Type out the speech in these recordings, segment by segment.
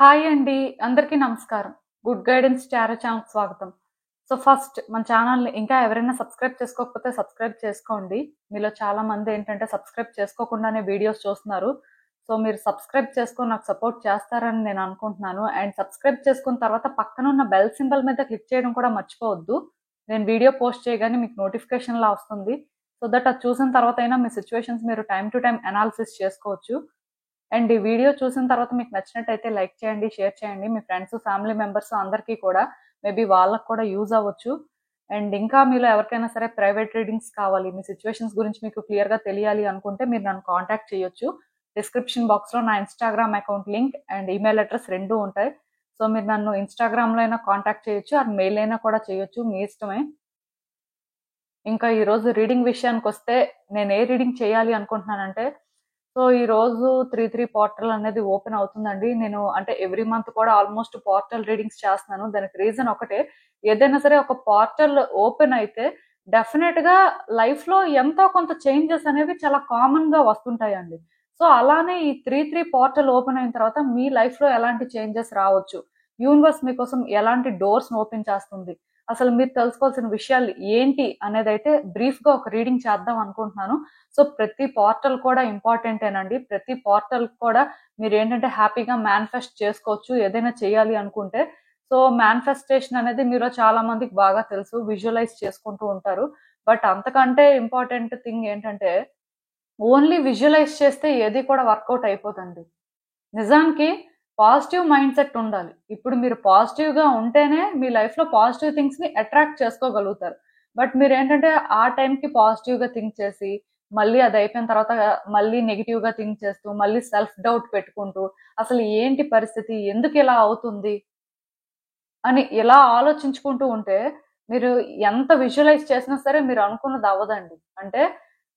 Hi అండి. అందరికీ నమస్కారం. గుడ్ గైడెన్స్ టారో ఛానల్‌కి స్వాగతం. ఫస్ట్ మన ఛానల్‌ని ఇంకా ఎవరైనా సబ్స్క్రైబ్ చేసుకోకపోతే సబ్స్క్రైబ్ చేసుకోండి. మీలో చాలా మంది ఏంటంటే సబ్స్క్రైబ్ చేసుకోకుండానే వీడియోస్ చూస్తున్నారు. మీరు సబ్స్క్రైబ్ చేసుకొని నాకు సపోర్ట్ చేస్తారని నేను అనుకుంటున్నాను. అండ్ సబ్స్క్రైబ్ చేసుకున్న తర్వాత పక్కన ఉన్న బెల్ సింబల్ మీద క్లిక్ చేయడం కూడా మర్చిపోవద్దు. నేను వీడియో పోస్ట్ చేయగానే మీకు నోటిఫికేషన్‌లా వస్తుంది. దట్ అది చూసిన తర్వాత అయినా మీ సిట్యుయేషన్స్ మీరు టైమ్ టు టైమ్ అనాలిసిస్ చేసుకోవచ్చు. అండ్ ఈ వీడియో చూసిన తర్వాత మీకు నచ్చినట్టయితే లైక్ చేయండి, షేర్ చేయండి. మీ ఫ్రెండ్స్, ఫ్యామిలీ మెంబర్స్ అందరికీ కూడా మేబీ వాళ్ళకి కూడా యూజ్ అవ్వచ్చు. అండ్ ఇంకా మీలో ఎవరికైనా సరే ప్రైవేట్ రీడింగ్స్ కావాలి, మీ సిచ్యువేషన్స్ గురించి మీకు క్లియర్‌గా తెలియాలి అనుకుంటే మీరు నన్ను కాంటాక్ట్ చేయొచ్చు. డిస్క్రిప్షన్ బాక్స్‌లో నా Instagram account link and email address 2 ఉంటాయి. మీరు నన్ను ఇన్‌స్టాగ్రామ్‌లో అయినా కాంటాక్ట్ చేయొచ్చు, ఆర్ మెయిల్ అయినా కూడా చేయొచ్చు. మీ ఇష్టమే. ఇంకా ఈరోజు రీడింగ్ విషయానికొస్తే నేను ఏ రీడింగ్ చేయాలి అనుకుంటున్నానంటే ఈరోజు 3 పోర్టల్ అనేది ఓపెన్ అవుతుందండి. నేను అంటే ఎవ్రీ మంత్ కూడా ఆల్మోస్ట్ పోర్టల్ రీడింగ్స్ చేస్తున్నాను. దానికి రీజన్ ఒకటే. ఏదైనా సరే ఒక పోర్టల్ ఓపెన్ అయితే డెఫినెట్‌గా లైఫ్‌లో ఎంతో కొంత చేంజెస్ అనేవి చాలా కామన్‌గా వస్తుంటాయండి. అలానే ఈ 3 పోర్టల్ ఓపెన్ అయిన తర్వాత మీ లైఫ్‌లో ఎలాంటి చేంజెస్ రావచ్చు? యూనివర్స్ మీకోసం ఎలాంటి డోర్స్‌ని ఓపెన్ చేస్తుంది? అసలు మీరు తెలుసుకోవాల్సిన విషయాలు ఏంటి అనేదైతే బ్రీఫ్‌గా ఒక రీడింగ్ చేద్దాం అనుకుంటున్నాను. ప్రతి పోర్టల్ కూడా ఇంపార్టెంటేనండి. ప్రతి పోర్టల్ కూడా మీరేంటంటే హ్యాపీగా మేనిఫెస్ట్ చేసుకోవచ్చు ఏదైనా చేయాలి అనుకుంటే. మేనిఫెస్టేషన్ అనేది మీలో చాలా మందికి బాగా తెలుసు. విజువలైజ్ చేసుకుంటూ ఉంటారు. బట్ అంతకంటే ఇంపార్టెంట్ థింగ్ ఏంటంటే ఓన్లీ విజువలైజ్ చేస్తే ఏది కూడా వర్కౌట్ అయిపోదండి. నిజానికి పాజిటివ్ మైండ్ సెట్ ఉండాలి. ఇప్పుడు మీరు పాజిటివ్‌గా ఉంటేనే మీ లైఫ్‌లో పాజిటివ్ థింగ్స్‌ని అట్రాక్ట్ చేసుకోగలుగుతారు. బట్ మీరేంటంటే ఆ టైంకి పాజిటివ్‌గా థింక్ చేసి, మళ్ళీ అది అయిపోయిన తర్వాత మళ్ళీ నెగెటివ్‌గా థింక్ చేస్తూ, మళ్ళీ సెల్ఫ్ డౌట్ పెట్టుకుంటూ, అసలు ఏంటి పరిస్థితి? ఎందుకు ఇలా అవుతుంది? అని ఇలా ఆలోచించుకుంటూ ఉంటే, మీరు ఎంత విజువలైజ్ చేసినా సరే మీరు అనుకున్నది అవ్వదండి. అంటే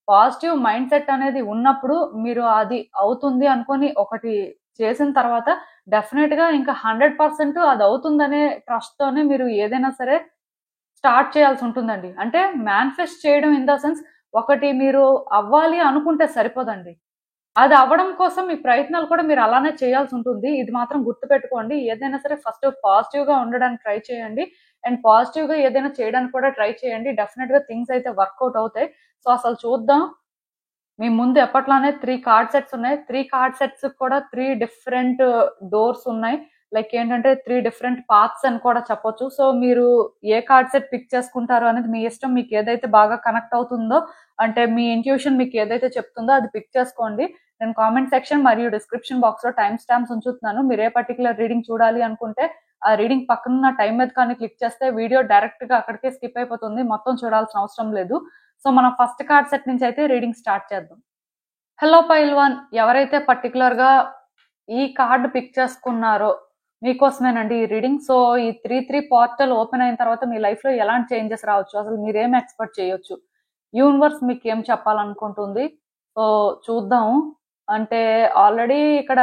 పాజిటివ్ మైండ్ సెట్ అనేది ఉన్నప్పుడు మీరు అది అవుతుంది అనుకోని ఒకటి చేసిన తర్వాత డెఫినిట్‌గా ఇంకా 100% అది అవుతుందనే ట్రస్ట్‌తోనే మీరు ఏదైనా సరే స్టార్ట్ చేయాల్సి ఉంటుందండి. అంటే మేనిఫెస్ట్ చేయడం ఇన్ ద సెన్స్ ఒకటి మీరు అవ్వాలి అనుకుంటే సరిపోదండి. అది అవ్వడం కోసం మీ ప్రయత్నాలు కూడా మీరు అలానే చేయాల్సుంటుంది. ఇది మాత్రం గుర్తుపెట్టుకోండి. ఏదైనా సరే ఫస్ట్ పాజిటివ్‌గా ఉండడానికి ట్రై చేయండి. అండ్ పాజిటివ్‌గా ఏదైనా చేయడానికి కూడా ట్రై చేయండి. డెఫినిట్‌గా థింగ్స్ అయితే వర్కౌట్ అవుతాయి. అసలు చూద్దాం. మీ ముందు ఎప్పట్లానే 3 కార్డ్ సెట్స్ ఉన్నాయి. 3 కార్డ్ సెట్స్ కూడా 3 డిఫరెంట్ డోర్స్ ఉన్నాయి. లైక్ ఏంటంటే 3 డిఫరెంట్ పాత్స్ అని కూడా చెప్పొచ్చు. మీరు ఏ కార్డ్ సెట్ పిక్ చేసుకుంటారో అనేది మీ ఇష్టం. మీకు ఏదైతే బాగా కనెక్ట్ అవుతుందో అంటే మీ ఇంట్యూషన్ మీకు ఏదైతే చెప్తుందో అది పిక్ చేసుకోండి. నేను కామెంట్ సెక్షన్ మరియు డిస్క్రిప్షన్ బాక్స్‌లో టైమ్ స్టాంప్స్ ఉంచుతున్నాను. మీరు ఏ పర్టిక్యులర్ రీడింగ్ చూడాలి అనుకుంటే ఆ రీడింగ్ పక్కనున్న టైమ్ మీద కానీ క్లిక్ చేస్తే వీడియో డైరెక్ట్‌గా అక్కడికే స్కిప్ అయిపోతుంది. మొత్తం చూడాల్సిన అవసరం లేదు. మనం ఫస్ట్ కార్డ్ సెట్ నుంచి అయితే రీడింగ్ స్టార్ట్ చేద్దాం. హలో పైల్వాన్, ఎవరైతే పర్టిక్యులర్‌గా ఈ కార్డ్ పిక్ చేసుకున్నారో మీకోసమేనండి ఈ రీడింగ్. ఈ 3 పోర్టల్ ఓపెన్ అయిన తర్వాత మీ లైఫ్‌లో ఎలాంటి చేంజెస్ రావచ్చు? అసలు మీరేం ఎక్స్‌పెక్ట్ చేయొచ్చు? యూనివర్స్ మీకేం చెప్పాలనుకుంటుంది? చూద్దాం. అంటే ఆల్రెడీ ఇక్కడ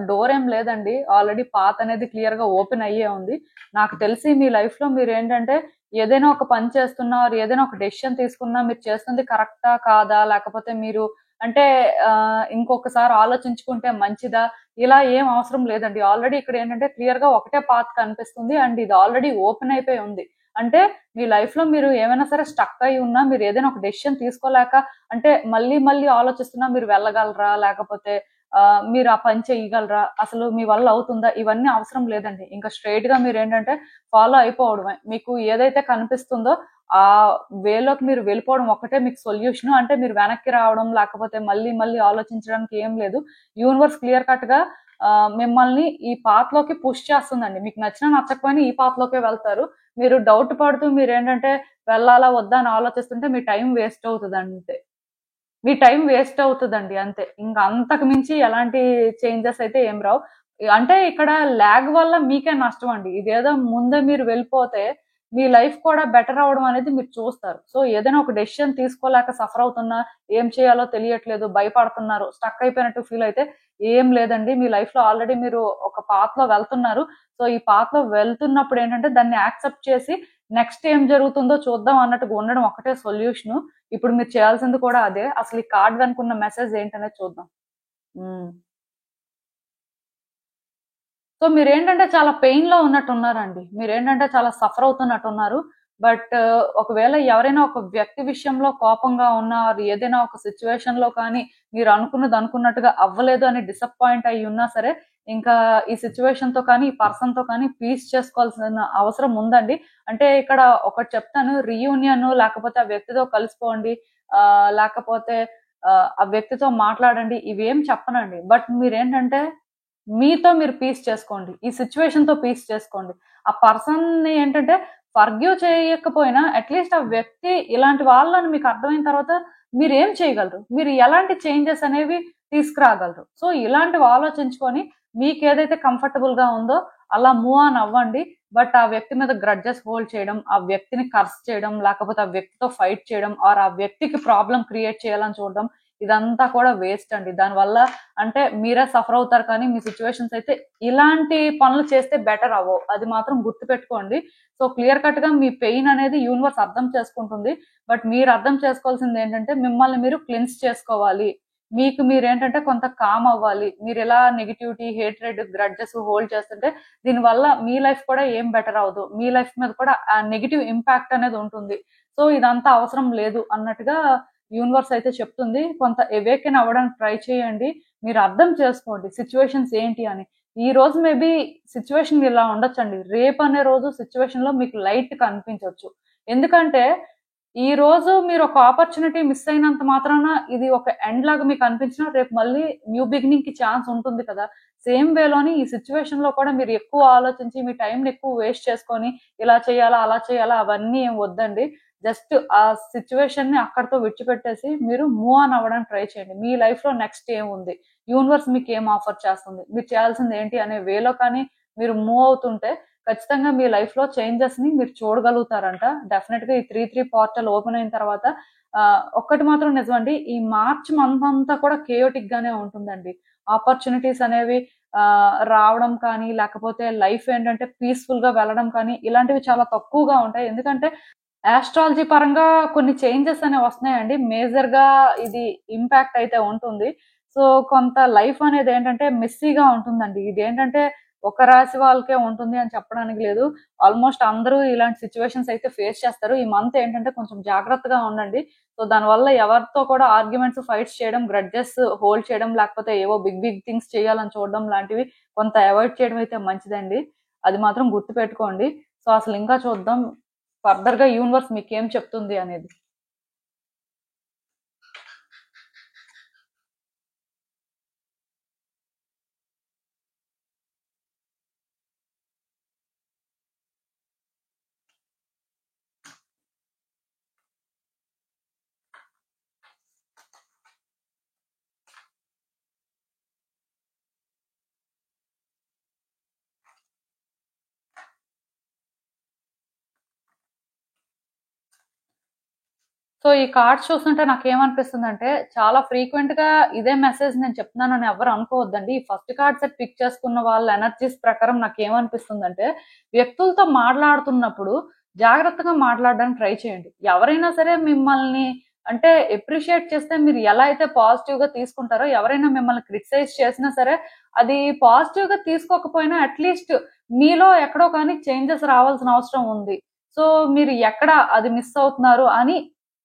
డోర్ ఏం లేదండి. ఆల్రెడీ పాత్ అనేది క్లియర్‌గా ఓపెన్ అయ్యే ఉంది. నాకు తెలిసి మీ లైఫ్‌లో మీరేంటంటే ఏదైనా ఒక పని చేస్తున్నా ఆర్ ఏదైనా ఒక డెసిషన్ తీసుకున్నా మీరు చేస్తుంది కరెక్టా? కాదా? లేకపోతే మీరు అంటే ఇంకొకసారి ఆలోచించుకుంటే మంచిదా? ఇలా ఏం అవసరం లేదండి. ఆల్రెడీ ఇక్కడ ఏంటంటే క్లియర్‌గా ఒకటే పాత్ కనిపిస్తుంది. అండ్ ఇది ఆల్రెడీ ఓపెన్ అయిపోయి ఉంది. అంటే మీ లైఫ్‌లో మీరు ఏమైనా సరే స్టక్ అయ్యి ఉన్నా, మీరు ఏదైనా ఒక డెసిషన్ తీసుకోలేక అంటే మళ్ళీ మళ్ళీ ఆలోచిస్తున్నా మీరు వెళ్ళగలరా? లేకపోతే మీరు ఆ పని చేయగలరా? అసలు మీ వల్ల అవుతుందా? ఇవన్నీ అవసరం లేదండి. ఇంకా స్ట్రెయిట్‌గా మీరేంటంటే ఫాలో అయిపోవడమే. మీకు ఏదైతే కనిపిస్తుందో ఆ వేలోకి మీరు వెళ్ళిపోవడం ఒక్కటే మీకు సొల్యూషను. అంటే మీరు వెనక్కి రావడం, లేకపోతే మళ్ళీ మళ్ళీ ఆలోచించడానికి ఏం లేదు. యూనివర్స్ క్లియర్ కట్‌గా మిమ్మల్ని ఈ పాత్‌లోకి పుష్ చేస్తుందండి. మీకు నచ్చినా నచ్చకపోయినా ఈ పాత్‌లోకే వెళ్తారు. మీరు డౌట్ పడుతూ మీరేంటంటే వెళ్ళాలా? వద్దా? అని ఆలోచిస్తుంటే మీ టైం వేస్ట్ అవుతదంతే. మీ టైం వేస్ట్ అవుతదండి అంతే. ఇంక అంతకు మించి ఎలాంటి చేంజెస్ అయితే ఏం రావు. అంటే ఇక్కడ లాగ్ వల్ల మీకే నష్టం అండి. ఇదేదో ముందే మీరు వెళ్ళిపోతే మీ లైఫ్ కూడా బెటర్ అవ్వడం అనేది మీరు చూస్తారు. ఏదైనా ఒక డెసిషన్ తీసుకోలేక సఫర్ అవుతున్నా, ఏం చేయాలో తెలియట్లేదు, భయపడుతున్నారు, స్టక్ అయిపోయినట్టు ఫీల్ అయితే ఏం లేదండి. మీ లైఫ్‌లో ఆల్రెడీ మీరు ఒక పాత్‌లో వెళ్తున్నారు. ఈ పాత్‌లో వెళ్తున్నప్పుడు ఏంటంటే దాన్ని యాక్సెప్ట్ చేసి నెక్స్ట్ ఏం జరుగుతుందో చూద్దాం అన్నట్టుగా ఉండడం ఒకటే సొల్యూషను. ఇప్పుడు మీరు చేయాల్సింది కూడా అదే. అసలు ఈ కార్డ్ వెనకున్న మెసేజ్ ఏంటనేది చూద్దాం. హ్మ్. సో మీరేంటంటే చాలా పెయిన్‌లో ఉన్నట్టున్నారండి. మీరేంటంటే చాలా సఫర్ అవుతున్నట్టున్నారు. బట్ ఒకవేళ ఎవరైనా ఒక వ్యక్తి విషయంలో కోపంగా ఉన్నా, అది ఏదైనా ఒక సిట్యుయేషన్‌లో కానీ, మీరు అనుకున్నది అనుకున్నట్టుగా అవ్వలేదు అని డిసప్పాయింట్ అయ్యి ఉన్నా సరే, ఇంకా ఈ సిట్యుయేషన్‌తో కానీ, ఈ పర్సన్‌తో కానీ పీస్ చేసుకోవాల్సిన అవసరం ఉందండి. అంటే ఇక్కడ ఒకటి చెప్తాను, రీయూనియన్ లేకపోతే ఆ వ్యక్తితో కలిసిపోండి, లేకపోతే ఆ వ్యక్తితో మాట్లాడండి, ఇవేం చెప్పనండి. బట్ మీరేంటంటే మీతో మీరు పీస్ చేసుకోండి. ఈ సిట్యుయేషన్‌తో పీస్ చేసుకోండి. ఆ పర్సన్‌ని ఏంటంటే ఫర్‌గివ్ చేయకపోయినా అట్‌లీస్ట్ ఆ వ్యక్తి ఇలాంటి వాళ్ళని మీకు అర్థమైన తర్వాత మీరేం చేయగలరు? మీరు ఎలాంటి చేంజెస్ అనేవి తీసుకురాగలరు? సో, ఇలాంటివి ఆలోచించుకొని మీకేదైతే కంఫర్టబుల్‌గా ఉందో అలా మూవ్ ఆన్ అవ్వండి. బట్ ఆ వ్యక్తి మీద గ్రడ్జెస్ హోల్డ్ చేయడం, ఆ వ్యక్తిని కర్స్ చేయడం, లేకపోతే ఆ వ్యక్తితో ఫైట్ చేయడం ఆర్ ఆ వ్యక్తికి ప్రాబ్లమ్ క్రియేట్ చేయాలని చూడడం ఇదంతా కూడా వేస్ట్ అండి. దానివల్ల అంటే మీరే సఫర్ అవుతారు కానీ మీ సిట్యుయేషన్స్ అయితే ఇలాంటి పనులు చేస్తే బెటర్ అవ్వవు. అది మాత్రం గుర్తుపెట్టుకోండి. సో క్లియర్ కట్ గా మీ పెయిన్ అనేది యూనివర్స్ అర్థం చేసుకుంటుంది. బట్ మీరు అర్థం చేసుకోవాల్సింది ఏంటంటే మిమ్మల్ని మీరు క్లెన్స్ చేసుకోవాలి. మీకు మీరేంటంటే కొంత కామ్ అవ్వాలి. మీరు ఎలా నెగటివిటీ, హేట్రెడ్, గ్రడ్జెస్ హోల్డ్ చేస్తుంటే దీనివల్ల మీ లైఫ్ కూడా ఏం బెటర్ అవ్వదు. మీ లైఫ్ మీద కూడా ఆ నెగటివ్ ఇంపాక్ట్ అనేది ఉంటుంది. సో ఇదంతా అవసరం లేదు అన్నట్టుగా యూనివర్స్ అయితే చెప్తుంది. కొంత అవేకెన్ అవ్వడానికి ట్రై చేయండి. మీరు అర్థం చేసుకోండి సిట్యుయేషన్స్ ఏంటి అని. ఈ రోజు మేబీ సిట్యుయేషన్ ఇలా ఉండొచ్చండి. రేపు అనే రోజు సిట్యుయేషన్ లో మీకు లైట్ కనిపించొచ్చు. ఎందుకంటే ఈ రోజు మీరు ఒక ఆపర్చునిటీ మిస్ అయినంత మాత్రాన ఇది ఒక ఎండ్ లాగా మీకు అనిపించినా రేపు మళ్ళీ న్యూ బిగినింగ్ కి ఛాన్స్ ఉంటుంది కదా. సేమ్ వేలోని ఈ సిచ్యువేషన్ లో కూడా మీరు ఎక్కువ ఆలోచించి మీ టైం ఎక్కువ వేస్ట్ చేసుకొని ఇలా చేయాలా అలా చేయాలా అవన్నీ ఏం వద్దండి. జస్ట్ ఆ సిచ్యువేషన్ ని అక్కడితో విడిచిపెట్టేసి మీరు మూవ్ ఆన్ అవ్వడానికి ట్రై చేయండి. మీ లైఫ్ లో నెక్స్ట్ ఏముంది, యూనివర్స్ మీకు ఏం ఆఫర్ చేస్తుంది, మీరు చేయాల్సింది ఏంటి అనే వేలో కానీ మీరు మూవ్ అవుతుంటే ఖచ్చితంగా మీ లైఫ్ లో చేంజెస్ ని మీరు చూడగలుగుతారంట. డెఫినెట్ గా ఈ 3 పోర్టల్ ఓపెన్ అయిన తర్వాత ఒక్కటి మాత్రం నిజమండి, ఈ మార్చ్ మంత్ అంతా కూడా కేయోటిక్ గానే ఉంటుందండి. ఆపర్చునిటీస్ అనేవి రావడం కానీ, లేకపోతే లైఫ్ ఏంటంటే పీస్ఫుల్ గా వెళ్ళడం కానీ ఇలాంటివి చాలా తక్కువగా ఉంటాయి. ఎందుకంటే ఆస్ట్రాలజీ పరంగా కొన్ని చేంజెస్ అనేవి వస్తున్నాయండి. మేజర్ గా ఇది ఇంపాక్ట్ అయితే ఉంటుంది. సో కొంత లైఫ్ అనేది ఏంటంటే మెస్సీగా ఉంటుందండి. ఇదేంటంటే ఒక రాశి వాళ్ళకే ఉంటుంది అని చెప్పడానికి లేదు. ఆల్మోస్ట్ అందరూ ఇలాంటి సిచ్యువేషన్స్ అయితే ఫేస్ చేస్తారు. ఈ మంత్ ఏంటంటే కొంచెం జాగ్రత్తగా ఉండండి. సో దానివల్ల ఎవరితో కూడా ఆర్గ్యుమెంట్స్, ఫైట్స్ చేయడం, గ్రడ్జెస్ హోల్డ్ చేయడం, లేకపోతే ఏవో బిగ్ బిగ్ థింగ్స్ చేయాలని చూడడం లాంటివి కొంత అవాయిడ్ చేయడం అయితే మంచిదండి. అది మాత్రం గుర్తుపెట్టుకోండి. సో అసలు ఇంకా చూద్దాం ఫర్దర్ గా యూనివర్స్ మీకు ఏం చెప్తుంది అనేది. సో ఈ కార్డ్స్ చూస్తుంటే నాకేమనిపిస్తుందంటే చాలా ఫ్రీక్వెంట్ గా ఇదే మెసేజ్ నేను చెప్తున్నానని ఎవరు అనుకోవద్దండి. ఈ ఫస్ట్ కార్డ్ సెట్ పిక్ చేసుకున్న వాళ్ళ ఎనర్జీస్ ప్రకారం నాకేమనిపిస్తుందంటే వ్యక్తులతో మాట్లాడుతున్నప్పుడు జాగ్రత్తగా మాట్లాడడానికి ట్రై చేయండి. ఎవరైనా సరే మిమ్మల్ని అంటే ఎప్రిషియేట్ చేస్తే మీరు ఎలా అయితే పాజిటివ్ గా తీసుకుంటారో, ఎవరైనా మిమ్మల్ని క్రిటిసైజ్ చేసినా సరే అది పాజిటివ్ గా తీసుకోకపోయినా అట్లీస్ట్ మీలో ఎక్కడో కానీ చేంజెస్ రావాల్సిన అవసరం ఉంది. సో మీరు ఎక్కడ అది మిస్ అవుతున్నారు అని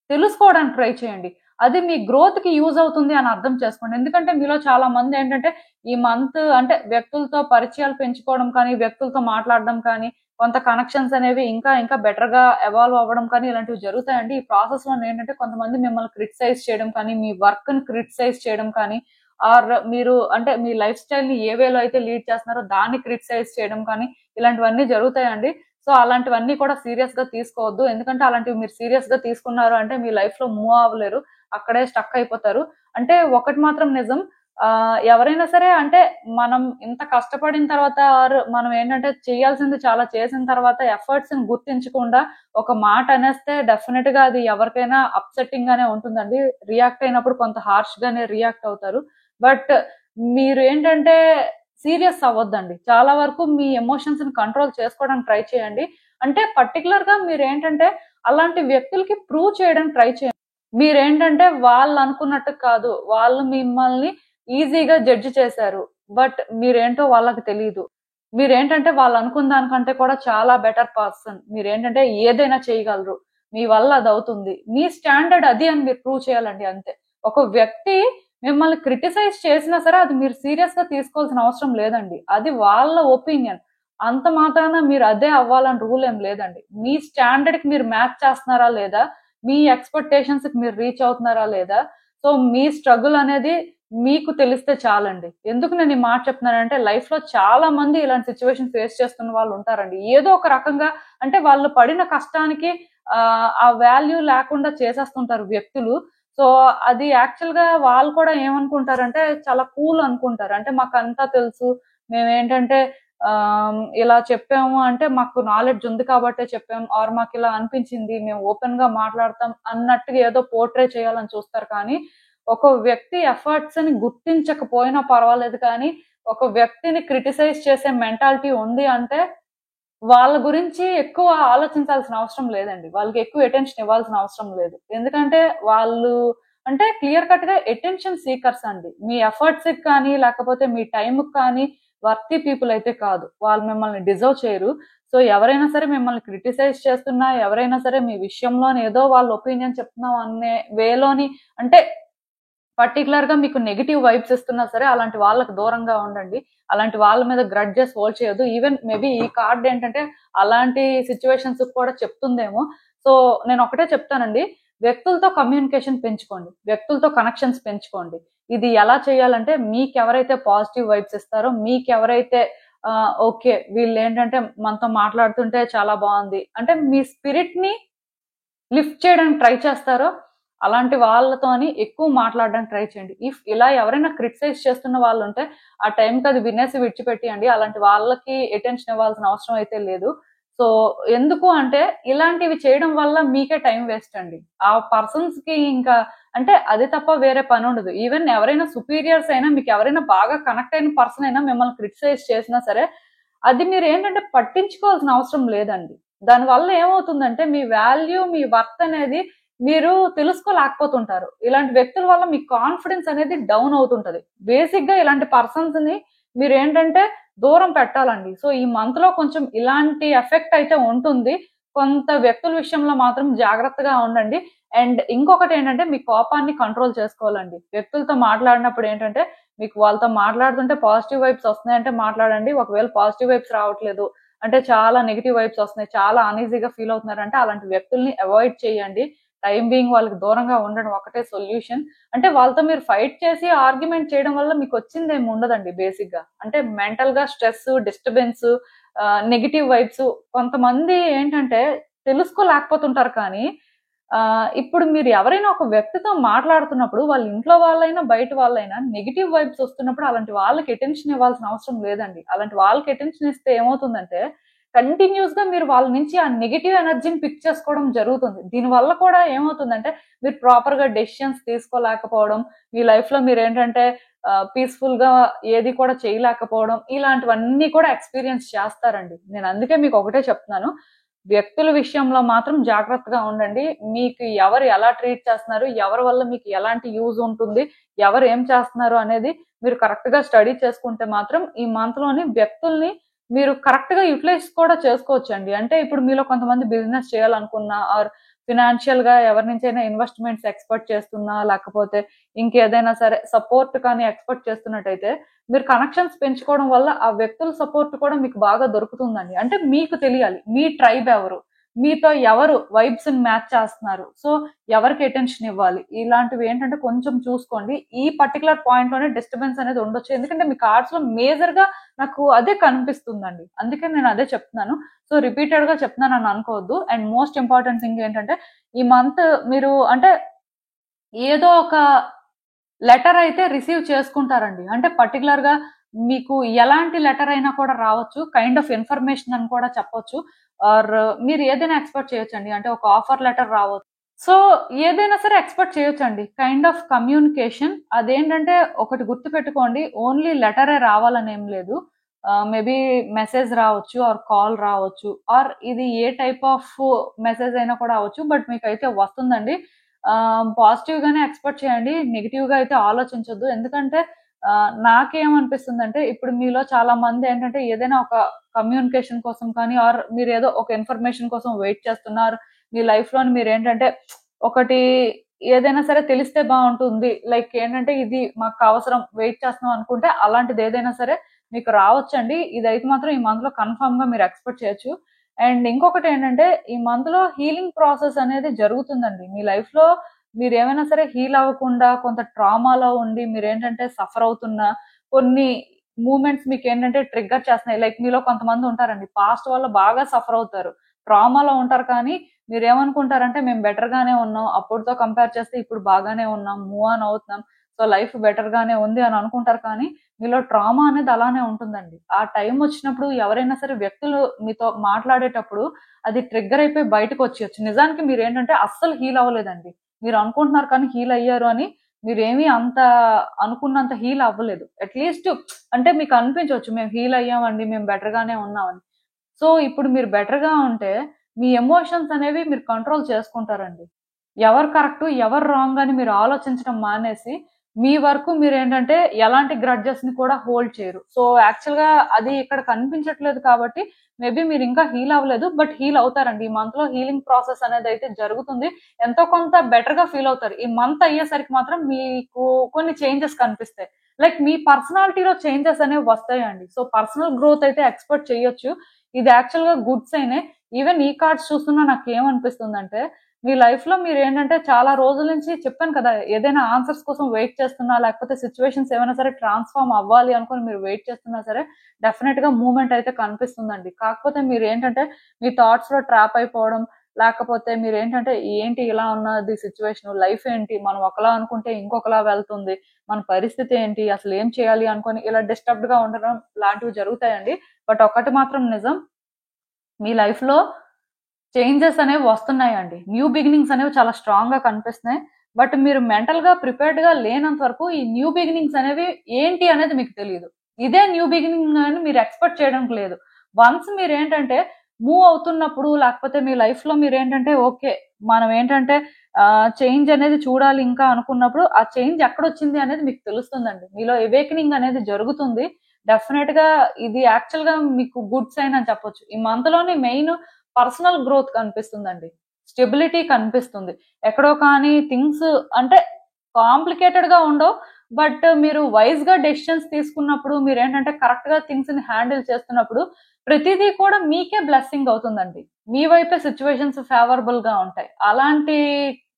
తెలుసుకోవడానికి ట్రై చేయండి. అది మీ గ్రోత్ కి యూజ్ అవుతుంది అని అర్థం చేసుకోండి. ఎందుకంటే మీలో చాలా మంది ఏంటంటే ఈ మంత్ అంటే వ్యక్తులతో పరిచయాలు పెంచుకోవడం కానీ, వ్యక్తులతో మాట్లాడడం కానీ, కొంత కనెక్షన్స్ అనేవి ఇంకా ఇంకా బెటర్ గా ఎవాల్వ్ అవ్వడం కానీ ఇలాంటివి జరుగుతాయండి. ఈ ప్రాసెస్ లో ఏంటంటే కొంతమంది మిమ్మల్ని క్రిటిసైజ్ చేయడం కానీ, మీ వర్క్ ని క్రిటిసైజ్ చేయడం కానీ, ఆర్ మీరు అంటే మీ లైఫ్ స్టైల్ ని ఏ వేలో అయితే లీడ్ చేస్తున్నారో దాన్ని క్రిటిసైజ్ చేయడం కానీ ఇలాంటివన్నీ జరుగుతాయండి. సో అలాంటివన్నీ కూడా సీరియస్ గా తీసుకోవద్దు. ఎందుకంటే అలాంటివి మీరు సీరియస్ గా తీసుకున్నారు అంటే మీ లైఫ్ లో మూవ్ అవ్వలేరు. అక్కడే స్టక్ అయిపోతారు. అంటే ఒకటి మాత్రం నిజం, ఎవరైనా సరే అంటే మనం ఇంత కష్టపడిన తర్వాత ఆర్ మనం ఏంటంటే చేయాల్సింది చాలా చేసిన తర్వాత ఎఫర్ట్స్ ని గుర్తించకుండా ఒక మాట అనేస్తే డెఫినెట్ గా అది ఎవరికైనా అప్సెట్టింగ్ గానే ఉంటుందండి. రియాక్ట్ అయినప్పుడు కొంత హార్ష్ గానే రియాక్ట్ అవుతారు. బట్ మీరు ఏంటంటే సీరియస్ అవ్వద్దండి. చాలా వరకు మీ ఎమోషన్స్ ని కంట్రోల్ చేసుకోవడానికి ట్రై చేయండి. అంటే పర్టికులర్ గా మీరేంటంటే అలాంటి వ్యక్తులకి ప్రూవ్ చేయడానికి ట్రై చేయండి. మీరేంటంటే వాళ్ళు అనుకున్నట్టు కాదు. వాళ్ళు మిమ్మల్ని ఈజీగా జడ్జ్ చేశారు. బట్ మీరేంటో వాళ్ళకి తెలీదు. మీరేంటంటే వాళ్ళు అనుకున్న దానికంటే కూడా చాలా బెటర్ పర్సన్. మీరేంటంటే ఏదైనా చేయగలరు. మీ వల్ల అదవుతుంది. మీ స్టాండర్డ్ అది అని మీరు ప్రూవ్ చేయాలండి అంతే. ఒక వ్యక్తి మిమ్మల్ని క్రిటిసైజ్ చేసినా సరే అది మీరు సీరియస్‌గా తీసుకోవాల్సిన అవసరం లేదండి. అది వాళ్ళ ఒపీనియన్. అంత మాత్రాన మీరు అదే అవ్వాలని రూల్ ఏం లేదండి. మీ స్టాండర్డ్‌కి మీరు మ్యాచ్ చేస్తున్నారా లేదా? మీ ఎక్స్‌పెక్టేషన్స్‌కి మీరు రీచ్ అవుతున్నారా లేదా? సో, మీ స్ట్రగుల్ అనేది మీకు తెలిస్తే చాలండి. ఎందుకు నేను ఈ మాట చెప్తున్నానంటే లైఫ్‌లో చాలా మంది ఇలాంటి సిట్యుయేషన్ ఫేస్ చేస్తున్న వాళ్ళు ఉంటారండి. ఏదో ఒక రకంగా అంటే వాళ్ళు పడిన కష్టానికి ఆ వాల్యూ లేకుండా చేసేస్తుంటారు వ్యక్తులు. సో, అది యాక్చువల్‌గా వాళ్ళు కూడా ఏమనుకుంటారంటే చాలా కూల్ అనుకుంటారు. అంటే మాకంతా తెలుసు. మేమేంటంటే ఇలా చెప్పాము అంటే మాకు నాలెడ్జ్ ఉంది కాబట్టే చెప్పాం. ఆర్ మాకిలా అనిపించింది. మేము ఓపెన్‌గా మాట్లాడతాం అన్నట్టుగా ఏదో పోర్ట్రే చేయాలని చూస్తారు కానీ ఒక వ్యక్తి ఎఫర్ట్స్‌ని గుర్తించకపోయినా పర్వాలేదు కానీ, ఒక వ్యక్తిని క్రిటిసైజ్ చేసే మెంటాలిటీ ఉంది అంటే, వాళ్ళ గురించి ఎక్కువ ఆలోచించాల్సిన అవసరం లేదండి. వాళ్ళకి ఎక్కువ అటెన్షన్ ఇవ్వాల్సిన అవసరం లేదు. ఎందుకంటే వాళ్ళు అంటే క్లియర్ కట్‌గా అటెన్షన్ సీకర్స్ అండి. మీ ఎఫర్ట్స్‌కి కానీ, లేకపోతే మీ టైమ్‌కి కానీ వర్తీ పీపుల్ అయితే కాదు. వాళ్ళు మిమ్మల్ని డిజర్వ్ చేయరు. సో, ఎవరైనా సరే మిమ్మల్ని క్రిటిసైజ్ చేస్తున్నా, ఎవరైనా సరే మీ విషయంలోని ఏదో వాళ్ళ ఒపీనియన్ చెప్తున్నాం అనే వేలోని అంటే పర్టిక్యులర్‌గా మీకు నెగెటివ్ వైబ్స్ ఇస్తున్నా సరే, అలాంటి వాళ్ళకి దూరంగా ఉండండి. అలాంటి వాళ్ళ మీద గ్రడ్జెస్ హోల్డ్ చేయొద్దు. ఈవెన్ మేబీ ఈ కార్డ్ ఏంటంటే, అలాంటి సిట్యుయేషన్స్‌కి కూడా చెప్తుందేమో. సో, నేనొకటే చెప్తానండి. వ్యక్తులతో కమ్యూనికేషన్ పెంచుకోండి. వ్యక్తులతో కనెక్షన్స్ పెంచుకోండి. ఇది ఎలా చేయాలంటే, మీకెవరైతే పాజిటివ్ వైబ్స్ ఇస్తారో, మీకెవరైతే ఓకే. వీళ్ళేంటంటే మనతో మాట్లాడుతుంటే చాలా బావుంది. అంటే మీ స్పిరిట్‌ని లిఫ్ట్ చేయడానికి ట్రై చేస్తారో, అలాంటి వాళ్ళతోని ఎక్కువ మాట్లాడడానికి ట్రై చేయండి. ఇఫ్ ఇలా ఎవరైనా క్రిటిసైజ్ చేస్తున్న వాళ్ళుంటే, ఆ టైంకి అది వినేసి విడిచిపెట్టేయండి. అలాంటి వాళ్ళకి అటెన్షన్ ఇవ్వాల్సిన అవసరం అయితే లేదు. సో, ఎందుకు అంటే, ఇలాంటివి చేయడం వల్ల మీకే టైం వేస్ట్ అండి. ఆ పర్సన్స్‌కి ఇంకా అంటే అది తప్ప వేరే పనుండదు. ఈవెన్ ఎవరైనా సుపీరియర్స్ అయినా, మీకెవరైనా బాగా కనెక్ట్ అయిన పర్సన్ అయినా మిమ్మల్ని క్రిటిసైజ్ చేసినా సరే, అది మీరేంటంటే పట్టించుకోవాల్సిన అవసరం లేదండి. దానివల్ల ఏమవుతుందంటే మీ వాల్యూ, మీ వర్త్ అనేది మీరు తెలుసుకోలేకపోతుంటారు. ఇలాంటి వ్యక్తుల వల్ల మీ కాన్ఫిడెన్స్ అనేది డౌన్ అవుతుంటది. బేసిక్‌గా ఇలాంటి పర్సన్స్‌ని మీరేంటంటే దూరం పెట్టాలండి. సో, ఈ మంత్‌లో కొంచెం ఇలాంటి ఎఫెక్ట్ అయితే ఉంటుంది. కొంత వ్యక్తుల విషయంలో మాత్రం జాగ్రత్తగా ఉండండి. అండ్ ఇంకొకటేంటంటే మీ కోపాన్ని కంట్రోల్ చేసుకోవాలండి. వ్యక్తులతో మాట్లాడినప్పుడు ఏంటంటే మీకు వాళ్ళతో మాట్లాడుతుంటే పాజిటివ్ వైబ్స్ వస్తున్నాయంటే మాట్లాడండి. ఒకవేళ పాజిటివ్ వైబ్స్ రావట్లేదు అంటే చాలా నెగెటివ్ వైబ్స్ వస్తున్నాయి. చాలా అన్‌ఈజీగా ఫీల్ అవుతున్నారంటే అలాంటి వ్యక్తుల్ని అవాయిడ్ చేయండి. టైమ్ బీయింగ్ వాళ్ళకి దూరంగా ఉండడం ఒకటే సొల్యూషన్. అంటే వాళ్ళతో మీరు ఫైట్ చేసి ఆర్గ్యుమెంట్ చేయడం వల్ల మీకొచ్చిందేమి ఉండదండి బేసిక్‌గా. అంటే మెంటల్‌గా స్ట్రెస్, డిస్టర్బెన్స్ నెగెటివ్ వైబ్స్ కొంతమంది ఏంటంటే తెలుసుకోలేకపోతుంటారు కానీ ఇప్పుడు మీరు ఎవరైనా ఒక వ్యక్తితో మాట్లాడుతున్నప్పుడు వాళ్ళ ఇంట్లో వాళ్ళైనా, బయట వాళ్ళైనా నెగెటివ్ వైబ్స్ వస్తున్నప్పుడు అలాంటి వాళ్ళకి అటెన్షన్ ఇవ్వాల్సిన అవసరం లేదండి. అలాంటి వాళ్ళకి అటెన్షన్ ఇస్తే ఏమవుతుందంటే కంటిన్యూయస్‌గా మీరు వాళ్ళ నుంచి ఆ నెగెటివ్ ఎనర్జీని పిక్ చేసుకోవడం జరుగుతుంది. దీనివల్ల కూడా ఏమవుతుందంటే మీరు ప్రాపర్‌గా డెసిషన్స్ తీసుకోలేకపోవడం, మీ లైఫ్‌లో మీరేంటంటే పీస్‌ఫుల్‌గా ఏది కూడా చేయలేకపోవడం, ఇలాంటివన్నీ కూడా ఎక్స్‌పీరియన్స్ చేస్తారండి. నేను అందుకే మీకు ఒకటే చెప్తున్నాను. వ్యక్తుల విషయంలో మాత్రం జాగ్రత్తగా ఉండండి. మీకు ఎవరు ఎలా ట్రీట్ చేస్తున్నారు, ఎవరి వల్ల మీకు ఎలాంటి యూజ్ ఉంటుంది, ఎవరు ఏం చేస్తున్నారు అనేది మీరు కరెక్ట్‌గా స్టడీ చేసుకుంటే మాత్రం ఈ మంత్‌లోని వ్యక్తుల్ని మీరు కరెక్ట్‌గా యుటిలైజ్ కూడా చేసుకోవచ్చండి. అంటే ఇప్పుడు మీలో కొంతమంది బిజినెస్ చేయాలనుకున్నా ఆర్ ఫినాన్షియల్‌గా ఎవరి నుంచైనా ఇన్వెస్ట్‌మెంట్స్ ఎక్స్‌పెక్ట్ చేస్తున్నా, లేకపోతే ఇంకేదైనా సరే సపోర్ట్ కానీ ఎక్స్‌పెక్ట్ చేస్తున్నట్టయితే మీరు కనెక్షన్స్ పెంచుకోవడం వల్ల ఆ వ్యక్తుల సపోర్ట్ కూడా మీకు బాగా దొరుకుతుందండి. అంటే మీకు తెలియాలి. మీ ట్రైబ్ ఎవరు? మీతో ఎవరు వైబ్స్‌ని మ్యాచ్ చేస్తున్నారు? సో, ఎవరికి అటెన్షన్ ఇవ్వాలి? ఇలాంటివి ఏంటంటే కొంచెం చూసుకోండి. ఈ పర్టిక్యులర్ పాయింట్‌లోనే డిస్టర్బెన్స్ అనేది ఉండొచ్చు. ఎందుకంటే మీ కార్డ్స్‌లో మేజర్‌గా నాకు అదే కనిపిస్తుందండి. అందుకే నేను అదే చెప్తున్నాను. సో, రిపీటెడ్‌గా చెప్తున్నానని అనుకోవద్దు. అండ్ మోస్ట్ ఇంపార్టెంట్ థింగ్ ఏంటంటే ఈ మంత్ మీరు అంటే ఏదో ఒక లెటర్ అయితే రిసీవ్ చేసుకుంటారండి. అంటే పర్టిక్యులర్‌గా మీకు ఎలాంటి లెటర్ అయినా కూడా రావచ్చు. కైండ్ ఆఫ్ ఇన్ఫర్మేషన్ అని కూడా చెప్పొచ్చు. ఆర్ మీరు ఏదైనా ఎక్స్‌పెక్ట్ చేయొచ్చండి. అంటే ఒక ఆఫర్ లెటర్ రావచ్చు. సో, ఏదైనా సరే ఎక్స్‌పెక్ట్ చేయొచ్చండి. కైండ్ ఆఫ్ కమ్యూనికేషన్ అదేంటంటే ఒకటి గుర్తుపెట్టుకోండి. ఓన్లీ లెటరే రావాలనేం లేదు. మేబీ మెసేజ్ రావచ్చు ఆర్ కాల్ రావచ్చు. ఆర్ ఇది ఏ టైప్ ఆఫ్ మెసేజ్ అయినా కూడా అవ్వచ్చు. బట్ మీకైతే వస్తుందండి. పాజిటివ్‌గానే ఎక్స్‌పెక్ట్ చేయండి. నెగెటివ్‌గా అయితే ఆలోచించొద్దు. ఎందుకంటే నాకేమనిపిస్తుందంటే ఇప్పుడు మీలో చాలా మంది ఏంటంటే ఏదైనా ఒక కమ్యూనికేషన్ కోసం కానీ ఆర్ మీరు ఏదో ఒక ఇన్ఫర్మేషన్ కోసం వెయిట్ చేస్తున్నారు. మీ లైఫ్‌లో మీరేంటంటే ఒకటి ఏదైనా సరే తెలిస్తే బావుంటుంది. లైక్ ఏంటంటే ఇది మాకు అవసరం వెయిట్ చేస్తున్నాం అనుకుంటే అలాంటిది ఏదైనా సరే మీకు రావచ్చండి. ఇదైతే మాత్రం ఈ మంత్‌లో కన్ఫర్మ్‌గా మీరు ఎక్స్‌పెక్ట్ చేయొచ్చు. అండ్ ఇంకొకటి ఏంటంటే ఈ మంత్‌లో హీలింగ్ ప్రాసెస్ అనేది జరుగుతుందండి. మీ లైఫ్‌లో మీరేమైనా సరే హీల్ అవ్వకుండా కొంత ట్రామాలో ఉండి మీరేంటంటే సఫర్ అవుతున్న కొన్ని మూవ్‌మెంట్స్ మీకేంటంటే ట్రిగ్గర్ చేస్తున్నాయి. లైక్ మీలో కొంతమంది ఉంటారండి. పాస్ట్ వల్ల బాగా సఫర్ అవుతారు. ట్రామాలో ఉంటారు కానీ మీరేమనుకుంటారంటే మేము బెటర్ గానే ఉన్నాం. అప్పుడుతో కంపేర్ చేస్తే ఇప్పుడు బాగానే ఉన్నాం. మూవ్ ఆన్ అవుతున్నాం. సో లైఫ్ బెటర్ గానే ఉంది అని అనుకుంటారు కానీ మీలో ట్రామా అనేది అలానే ఉంటుందండి. ఆ టైం వచ్చినప్పుడు ఎవరైనా సరే వ్యక్తులు మీతో మాట్లాడేటప్పుడు అది ట్రిగ్గర్ అయిపోయి బయటకొచ్చేయొచ్చు. నిజానికి మీరేంటంటే అస్సలు హీల్ అవ్వలేదండి. మీరు అనుకుంటున్నారు కానీ హీల్ అయ్యారు అని మీరేమీ అంత అనుకున్నంత హీల్ అవ్వలేదు. అట్‌లీస్ట్ అంటే మీకు అనిపించొచ్చు మేము హీల్ అయ్యామండి. మేము బెటర్ గానే ఉన్నామని. సో ఇప్పుడు మీరు బెటర్‌గా ఉంటే మీ ఎమోషన్స్ అనేవి మీరు కంట్రోల్ చేసుకుంటారండి. ఎవరు కరెక్టు, ఎవరు రాంగ్ అని మీరు ఆలోచించడం మానేసి, మీ వరకు మీరేంటంటే ఎలాంటి గ్రడ్జెస్‌ని కూడా హోల్డ్ చేయరు. సో యాక్చువల్‌గా అది ఇక్కడ కనిపించట్లేదు కాబట్టి మేబీ మీరింకా హీల్ అవ్వలేదు. బట్ హీల్ అవుతారండి. ఈ మంత్‌లో హీలింగ్ ప్రాసెస్ అనేదైతే జరుగుతుంది. ఎంతో కొంత బెటర్‌గా ఫీల్ అవుతారు. ఈ మంత్ అయ్యేసరికి మాత్రం మీకు కొన్ని చేంజెస్ కనిపిస్తాయి. లైక్ మీ పర్సనాలిటీలో చేంజెస్ అనేవి వస్తాయండి. సో పర్సనల్ గ్రోత్ అయితే ఎక్స్‌పెక్ట్ చేయొచ్చు. ఇది యాక్చువల్‌గా గుడ్ సైనే. ఈవెన్ ఈ కార్డ్స్ చూస్తున్నా నాకేమనిపిస్తుందంటే, మీ లైఫ్‌లో మీరేంటంటే చాలా రోజుల నుంచి చెప్పాను కదా! ఏదైనా ఆన్సర్స్ కోసం వెయిట్ చేస్తున్నా, లేకపోతే సిట్యుయేషన్స్ ఏమైనా సరే ట్రాన్స్‌ఫార్మ్ అవ్వాలి అనుకోని మీరు వెయిట్ చేస్తున్నా సరే, డెఫినెట్‌గా మూవ్‌మెంట్ అయితే కనిపిస్తుందండి. కాకపోతే మీరేంటంటే, మీ థాట్స్‌లో ట్రాప్ అయిపోవడం, లేకపోతే మీరేంటంటే, ఏంటి ఇలా ఉన్నది సిట్యుయేషను, లైఫ్ ఏంటి, మనం ఒకలా అనుకుంటే ఇంకొకలా వెళ్తుంది, మన పరిస్థితి ఏంటి, అసలు ఏం చేయాలి అనుకోని ఇలా డిస్టర్బ్డ్‌గా ఉండడం లాంటివి జరుగుతాయండి. బట్ ఒక్కటి మాత్రం నిజం, మీ లైఫ్‌లో చేంజెస్ అనేవి వస్తున్నాయండి. న్యూ బిగినింగ్స్ అనేవి చాలా స్ట్రాంగ్‌గా కనిపిస్తున్నాయి. బట్ మీరు మెంటల్‌గా ప్రిపేర్డ్‌గా లేనంత వరకు ఈ న్యూ బిగినింగ్స్ అనేవి ఏంటి అనేది మీకు తెలీదు. ఇదే న్యూ బిగినింగ్ అని మీరు ఎక్స్‌పెక్ట్ చేయడానికి లేదు. వన్స్ మీరేంటంటే మూవ్ అవుతున్నప్పుడు లేకపోతే మీ లైఫ్‌లో మీరేంటంటే ఓకే. మనం ఏంటంటే చేంజ్ అనేది చూడాలి ఇంకా అనుకున్నప్పుడు ఆ చేంజ్ ఎక్కడొచ్చింది అనేది మీకు తెలుస్తుందండి. మీలో అవేకెనింగ్ అనేది జరుగుతుంది. డెఫినెట్‌గా ఇది యాక్చువల్‌గా మీకు గుడ్ సైన్ అని చెప్పొచ్చు. ఈ మంత్‌లోనే మెయిన్ పర్సనల్ గ్రోత్ కనిపిస్తుందండి. స్టెబిలిటీ కనిపిస్తుంది. ఎక్కడో కానీ థింగ్స్ అంటే కాంప్లికేటెడ్‌గా ఉండవు. బట్ మీరు వైస్‌గా డెసిషన్స్ తీసుకున్నప్పుడు మీరేంటంటే కరెక్ట్‌గా థింగ్స్‌ని హ్యాండిల్ చేస్తున్నప్పుడు ప్రతిదీ కూడా మీకే బ్లెస్సింగ్ అవుతుందండి. మీ వైపే సిట్యుయేషన్స్ ఫేవరబుల్‌గా ఉంటాయి. అలాంటి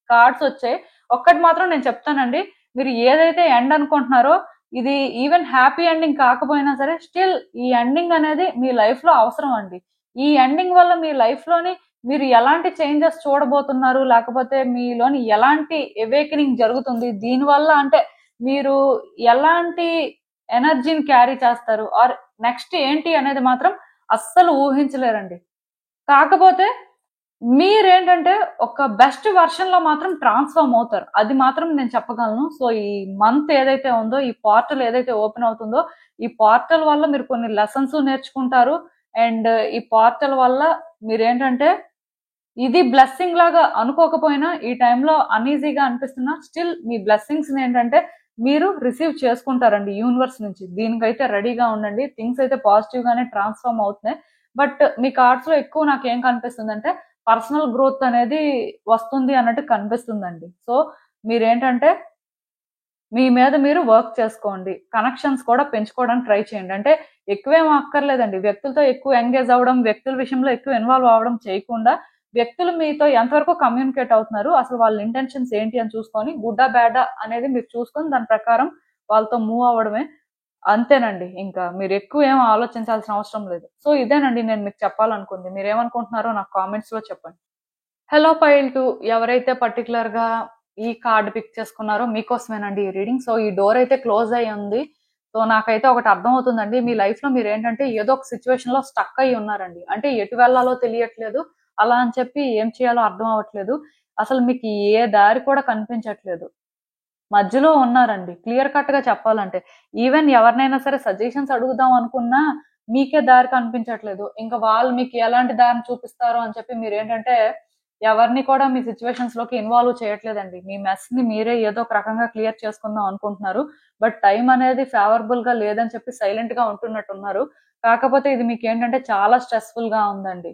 కార్డ్స్ వచ్చాయి. ఒక్కటి మాత్రం నేను చెప్తానండి. మీరు ఏదైతే ఎండ్ అనుకుంటున్నారో ఇది ఈవెన్ హ్యాపీ ఎండింగ్ కాకపోయినా సరే స్టిల్ ఈ ఎండింగ్ అనేది మీ లైఫ్‌లో అవసరం అండి. ఈ ఎండింగ్ వల్ల మీ లైఫ్‌లోని మీరు ఎలాంటి చేంజెస్ చూడబోతున్నారు? లేకపోతే మీలోని ఎలాంటి అవేకెనింగ్ జరుగుతుంది? దీనివల్ల అంటే మీరు ఎలాంటి ఎనర్జీని క్యారీ చేస్తారు? ఆర్ నెక్స్ట్ ఏంటి అనేది మాత్రం అస్సలు ఊహించలేరండి. కాకపోతే మీరేంటంటే ఒక బెస్ట్ వెర్షన్‌లో మాత్రం ట్రాన్స్‌ఫార్మ్ అవుతారు. అది మాత్రం నేను చెప్పగలను. సో, ఈ మంత్ ఏదైతే ఉందో, ఈ పోర్టల్ ఏదైతే ఓపెన్ అవుతుందో, ఈ పోర్టల్ వల్ల మీరు కొన్ని లెసన్స్ నేర్చుకుంటారు. అండ్ ఈ పోర్టల్ వల్ల మీరేంటంటే ఇది బ్లెస్సింగ్ లాగా అనుకోకపోయినా ఈ టైంలో అన్‌ఈజీగా అనిపిస్తున్నా స్టిల్ మీ బ్లెస్సింగ్స్‌ని ఏంటంటే మీరు రిసీవ్ చేసుకుంటారండి యూనివర్స్ నుంచి. దీనికైతే రెడీగా ఉండండి. థింగ్స్ అయితే పాజిటివ్‌గానే ట్రాన్స్‌ఫార్మ్ అవుతున్నాయి. బట్ మీ కార్డ్స్‌లో ఎక్కువ నాకేం కనిపిస్తుందంటే పర్సనల్ గ్రోత్ అనేది వస్తుంది అన్నట్టు కనిపిస్తుందండి. సో, మీరేంటంటే మీ మీద మీరు వర్క్ చేసుకోండి. కనెక్షన్స్ కూడా పెంచుకోవడానికి ట్రై చేయండి. అంటే ఎక్కువేం అక్కర్లేదండి. వ్యక్తులతో ఎక్కువ ఎంగేజ్ అవ్వడం, వ్యక్తుల విషయంలో ఎక్కువ ఇన్వాల్వ్ అవ్వడం చేయకుండా, వ్యక్తులు మీతో ఎంతవరకు కమ్యూనికేట్ అవుతున్నారు, అసలు వాళ్ళ ఇంటెన్షన్స్ ఏంటి అని చూసుకొని, గుడ్డా, బ్యాడా అనేది మీరు చూసుకొని దాని ప్రకారం వాళ్ళతో మూవ్ అవ్వడమే. అంతేనండి ఇంకా. మీరెక్కువ ఏం ఆలోచించాల్సిన అవసరం లేదు. సో, ఇదేనండి నేను మీకు చెప్పాలనుకుంది. మీరేమనుకుంటున్నారో నాకు కామెంట్స్‌లో చెప్పండి. హలో పైల్ 2 ఎవరైతే పర్టిక్యులర్‌గా ఈ కార్డ్ పిక్ చేసుకున్నారో మీకోసమేనండి ఈ రీడింగ్. సో, ఈ డోర్ అయితే క్లోజ్ అయ్యి ఉంది. సో, నాకైతే ఒకటి అర్థమవుతుందండి. మీ లైఫ్‌లో మీరేంటంటే ఏదో ఒక సిట్యుయేషన్‌లో స్టక్ అయ్యి ఉన్నారండి. అంటే ఎటు వెళ్ళాలో తెలియట్లేదు. అలా అని చెప్పి ఏం చేయాలో అర్థం అవ్వట్లేదు. అసలు మీకు ఏ దారి కూడా కనిపించట్లేదు. మధ్యలో ఉన్నారండి. క్లియర్ కట్‌గా చెప్పాలంటే. ఈవెన్ ఎవరినైనా సరే సజెషన్స్ అడుగుదాం అనుకున్నా మీకే దారి కనిపించట్లేదు. ఇంక వాళ్ళు మీకు ఎలాంటి దారిని చూపిస్తారో అని చెప్పి మీరేంటంటే ఎవరిని కూడా మీ సిచ్యువేషన్స్ లోకి ఇన్వాల్వ్ చేయట్లేదండి. మీ మెస్ ని మీరే ఏదో ఒక రకంగా క్లియర్ చేసుకుందాం అనుకుంటున్నారు. బట్ టైం అనేది ఫేవరబుల్ గా లేదని చెప్పి సైలెంట్ గా ఉంటున్నట్టున్నారు. కాకపోతే ఇది మీకు ఏంటంటే చాలా స్ట్రెస్ఫుల్ గా ఉందండి.